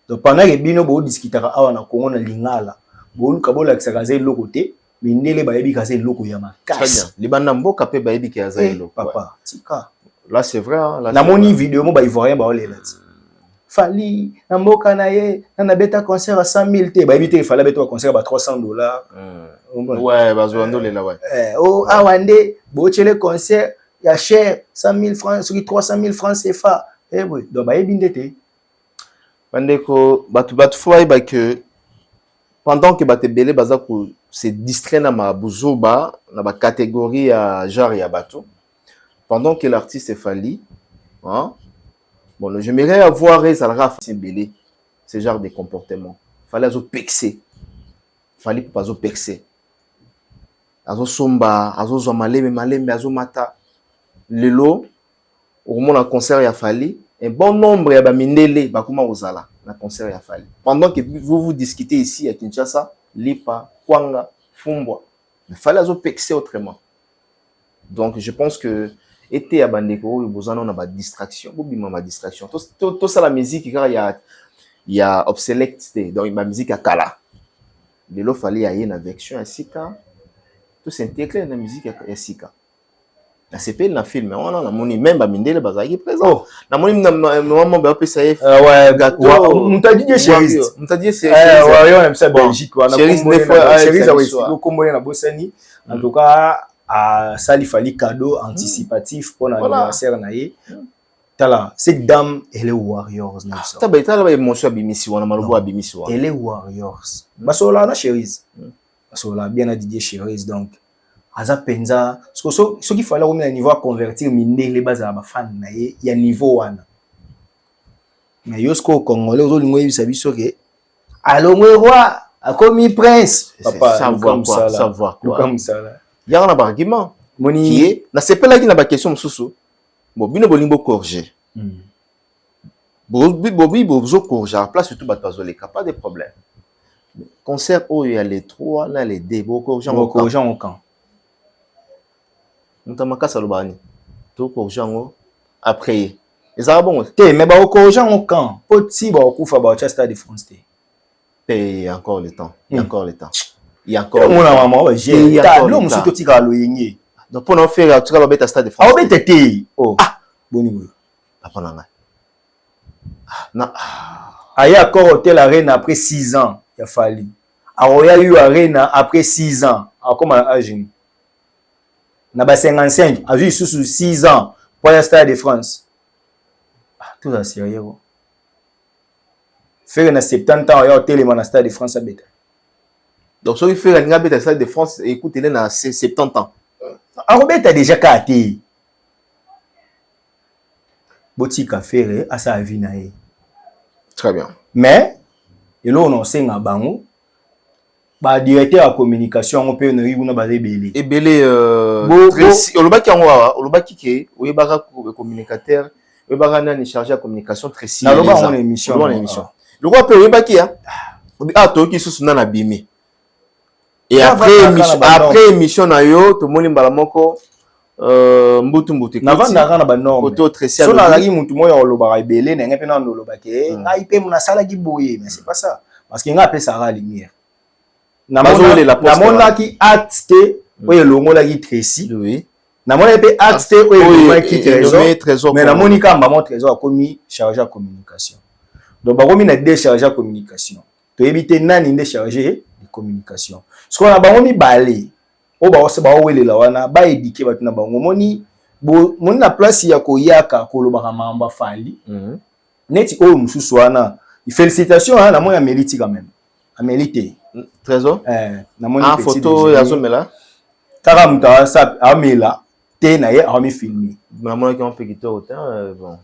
donc pendant que bino bo discutera awa na Congo na lingala bo luka bo la xakaze lo côté mais ndele ba yebi kaze loko ya makasi très bien libanda mboka pe ba yebi kaze loko papa tika là c'est vrai hein là na moni vidéo mo ba ivoirien ba olela ti Fally na mboka na ye na beta concert à 100,000 te ba yebi te Fally beta concert ba $300 ouais bazo lela ouais oh awande bo chele concert ya cher 100,000 francs sur 300,000 francs CFA oui donc ba yebi ndete bandeko batu faut ba que pendant que bate belé baza ko se distrait na mabuzoba na ba catégorie ya genre ya bato pendant que l'artiste est Fally hein bon j'aimerais avoir ça la belé ce genre de comportement Fally azo pexer Fally pas azo pexer azo somba azo zo maleme azo mata lelo au moment concert ya Fally un bon nombre ya ba mindele bakuma ozala na concert ya Fally pendant que vous discutez ici à Kinshasa Lipa Kwanga Fumbwa mais Fally azo pexer autrement donc je pense que été à bandeko bozana on a ba distraction bobima ma distraction tout ça la musique car il y a obsolète donc ma musique à kala lelo Fally a une version à sika tout s'intégrer dans la musique à sika na CPL na film on a moni même ba mindele bazaki présent na moni maman ba pesa f gâteau mutadie chérie ouais on aime ça Belgique on a chérie ça oui comme na bosani en tout cas à ça il fallait cadeau anticipatif pour l'anniversaire na ye tala cette dame elle est warriors na ça ta ba émotion bimisi wana malobo abimisi wana elle est warriors basola na chérie basola bien à Didier chérie donc aza penza ce qu'il fallait au niveau à convertir mindele baza ba fan na ye ya niveau wana mais yosko congolais ozolingo yebisa biso ke alongwe roi akomi prince papa savoir quoi comme ça là y'a un argument moni qui est na sepela ki na ba question mususu bon bino bolingo corriger bobi bozo corriger à place surtout bato les pas de problème concert où il y a les 3 là les deux corriger au camp Ntamaka salobani to ko jango après ezaba bon te mais ba ko jango camp poti ba okufa ba Stade de France te encore le temps il y a encore le temps il y a encore mon maman ouais j'ai ta l'homme surtout tika lo yengi donc pour en faire tu vas beta Stade de France ah beta te oh boni boy papa nanga na aya encore Hôtel Arena après 6 ans il a fallu a Royal U Arena après 6 ans comme à Argentine na ba 55 a vu sous 6 ans pour le Stade de France tout ça sérieux faire na 70 ans ya Hôtel na Stade de France à beta donc so il fait la beta Stade de France écoute il est na 70 ans a Robert a déjà caté botika faire à sa vie na ye très bien mais et là on sait nga bango ba directeur de communication on peut ne nguna ba ebele olobaki yango olobaki ke oyebaka communicateur oyebaka nani chargé de communication très si na loba on émission le roi peut oyebaki toki susu na bimi et après émission na yo to moni mbala moko mbutu na vanda na ba norme auto très si so na lagi mutu moya olobaka ebele na ngepe na olobaki ngai pe muna sala ki boye mais c'est pas ça parce que nga pe ça ra lumière na mona ki acte oye longola ki Tracy oui na mona pe acte oye longola ki trésor mais na moni kamba mon trésor a commis chargé de communication donc ba komi na déchargé de communication to éviter nani ndé chargé de communication ce qu'on a ba komi balé o ba ose ba welela wana ba éduquer ba tuna bango moni na place ya ko yaka ko lobaka mamba fali neti o mususu wana félicitations na moi ya mérite quand même a mérité trésor na moni petit photo ya zomela kaka muta sa amela te na ye a mi filmer na mona ki on peut quitter autant bon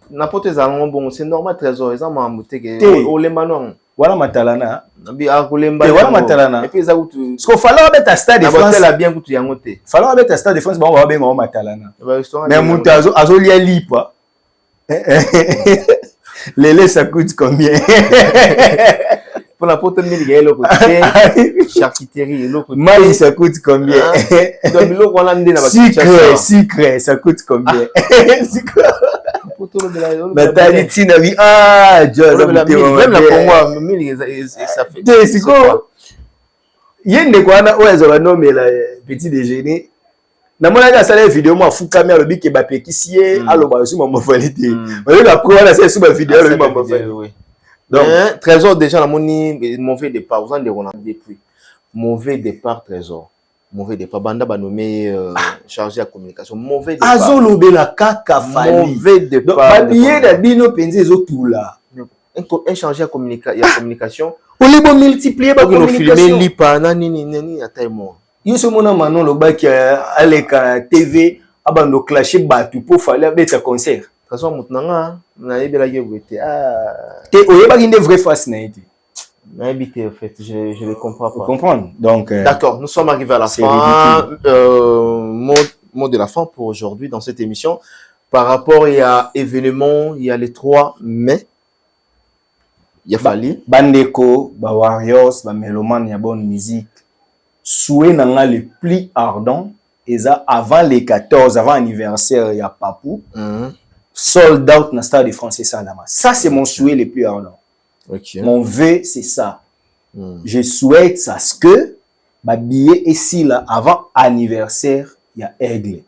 n'importe ezango bon c'est normal trésor ezama muteke o lembano wala matalana bi akulemba wala matalana et puis ça kutu ce qu'on fallait beta Stade de France la bien kutu yango te fallait beta Stade de France ba ba benga matalana mais muta azo lia lipa lele ça coûte combien pour la pote mille gars côté charcuterie l'autre maïs ça coûte combien donc l'autre on l'a ndé na sucre ça coûte combien la Tahiti na vie même la Congo mille ça fait c'est quoi yende kwa na oya za nommer la petit déjeuner na mona ka sala vidéo mo afukami alobi ke ba pekisie aloba su mama validé mais la quoi là c'est sur ma vidéo alobi mama validé donc trésor déjà la moni mauvais départ vous en on a depuis mauvais départ trésor mauvais départ banda ba nommé chargé de communication mauvais départ azolobe la kaka fali mauvais départ ba billet da bino penze ezotula un chargé de communication on les bon multiplier ba communication filmer lipa nani ataimo yo so mona manon lo ba ki aleka TV abando clasher batu pour fallait abeta concert trésor mutnanga na yebela yebete te oyeba ki vrai face na été habité en fait je le comprends pas. Vous comprenez donc d'accord, nous sommes arrivés à la fin mot de la fin pour aujourd'hui dans cette émission par rapport il y a événement il y a les 3 mai il y a fallu bandeko ba warriors ba meloman ya bonne musique souhait nanga le plus ardent et ça avant les 14 avant anniversaire ya Papou sold out na Stade de France ça c'est mon souhait le plus ardent. Okay. Mon vœu, c'est ça. Je souhaite ce que ma billet ici là avant anniversaire, il y a Aigle.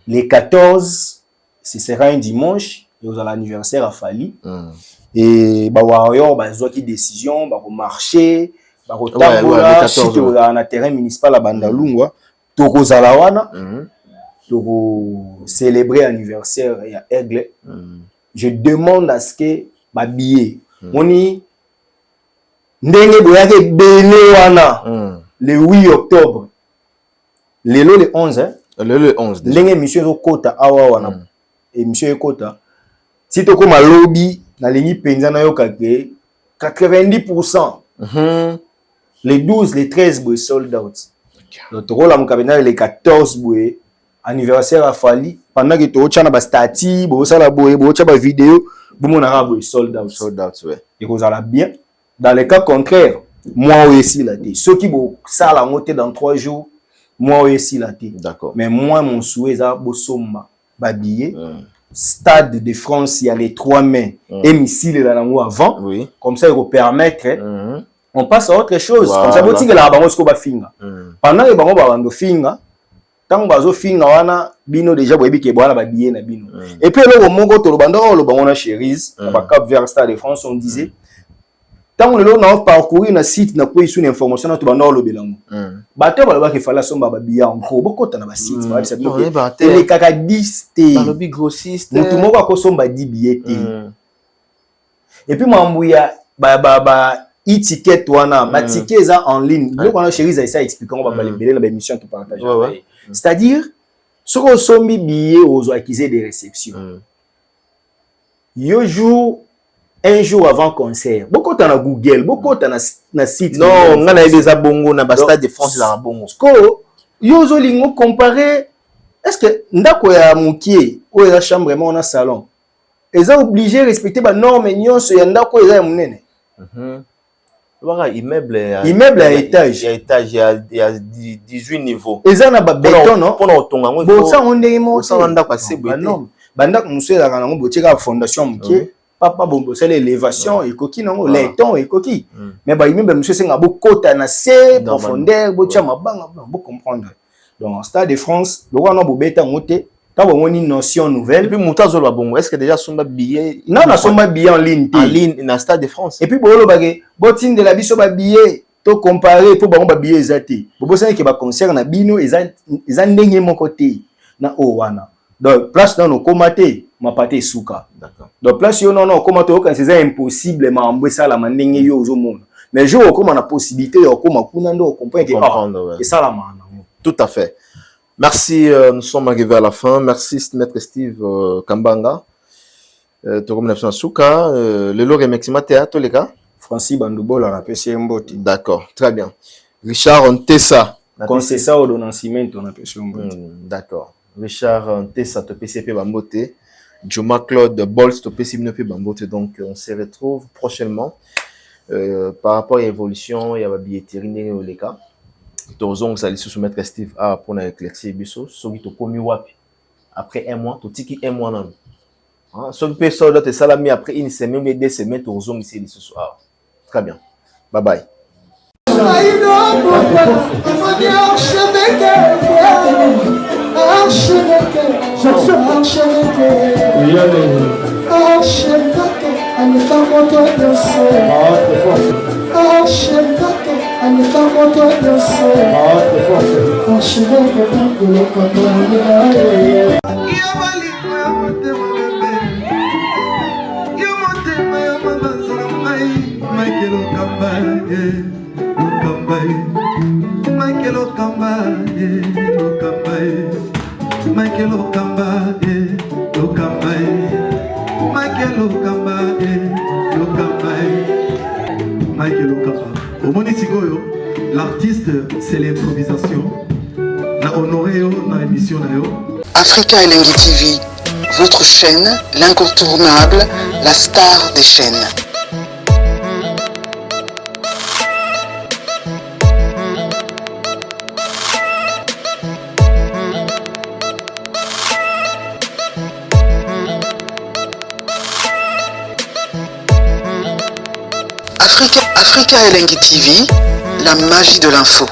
Les 14, ce sera un dimanche, et vous avez l'anniversaire à Fali. Et bah Warrior, bah ils ont qui décision, bah pour marcher, bah pour tambola, si tu es dans terrain municipal à Bandalungwa, toko zalawana, toko célébrer anniversaire à Aigle. Je demande à ce que bah billet, moni ndenge boyake bele wana le 8 octobre. Le 11 hein. Le 11 déjà. Ndenge monsieur zo kota awa wana. Et monsieur kota. Si tu comme lobby na lingi penza na yo kake 90%. Les 12, les 13 boy sold out. Notre rôle à Mukabena les 14 boy anniversaire à Fali pendant que tu as ba stati, bo sala boy, bo cha ba vidéo, bo monara boy sold out ouais. Et vous allez bien. Dans le cas contraire, moi aussi la té. Ceux qui bo sala monter dans 3 jours, moi aussi la té. D'accord. Mais moi mon souhait ça bo somma ba billet. Stade de France, il y a les 3 mai et missile là avant. Oui. Comme ça, il va permettre. On passe à autre chose. Voilà. Comme ça, vous dites que la banque est finga. Pendant que banque est finga, tant que vous finga, wana bino déjà vous avez que boire la billet na bino. Et puis là, au moment où le bandor le banque na chérise, à Cap Vert Stade de France, on disait. Tant que l'on a parcouru un site, na quoi une information na tout bandor le belango. Bateau va qu'il fallait somba billet en gros. Beaucoup de na site. Et les cacadistes. Dans le big grossiste. Tout le monde va consommer 10 billets. Et puis moi mbouya e-ticket wana ba ticket ça en ligne. Donc on a chéri ça expliquer on va les la émission tout partager. C'est-à-dire ce qu'on sombi billets aux accusés des réceptions. Yo jour un jour avant concert. Beaucoup t'as na Google, beaucoup t'as na site. Non, on a des abongo na Stade de France là bongo. Ko yo zo lingo comparer est-ce que ndako ya mukie ou la chambre vraiment na salon. Ils ont obligé de respecter les normes nyonso ya ndako eza munene. Immeuble à étage. Il y a 18 niveaux. Ils ont un béton, non? Pour autant, bon, ça, on est mort. Ça, on a passé. Non. Bandak, monsieur, la fondation, papa, bon, c'est l'élévation, et coquille, non? Les tons, et coquille. Mais, bah, il monsieur, c'est un beau côté, na C, profondeur, beau tchama, bon, comprendre. Donc, Stade de France, le roi, non, beau bêta, monté. Quand on a une notion nouvelle. Et puis, Moutazo, est-ce que déjà, son billet. Non, on a son billet en ligne. En ligne, dans le Stade de France. Et puis, bon, botin de la biso ba billet to comparer pour ba billet ezati bobo ça que ba concert na bino eza ndenge mon côté na owana donc place dans nos comaté ma paté souka d'accord donc place yo non comaté quand c'est impossible ma ambwe ça la mandenge yo zo monde mais je comme on a possibilité yo comme kuna ndo comprendre que ça la mana tout à fait. Merci, nous sommes arrivés à la fin. Merci maître Steve Kambanga to comme na souka le lore maxima théâtre les gars. Francis Bandoubo la PC Mboti. D'accord, très bien. Richard Ntessa. Conseiller au donanciment on a PC Mboti. D'accord. Richard Ntessa to PCP Bambote. Joma Claude Bols to PCP Bambote. Donc on se retrouve prochainement par rapport à l'évolution et à la billetterie au Leka. Tozong ça se soumettre Steve A pour na éclaircir biso soki to komi wapi. Après un mois, to tiki un mois nan. Ah, soki pe soldat te salami après une semaine ou 2 semaines tozong ici ce soir. Très bien. Bye bye. L'artiste, c'est l'improvisation. Na honoré dans l'émission. Africa Elengi TV, votre chaîne, l'incontournable, la star des chaînes. Africa Elengi TV, la magie de l'info.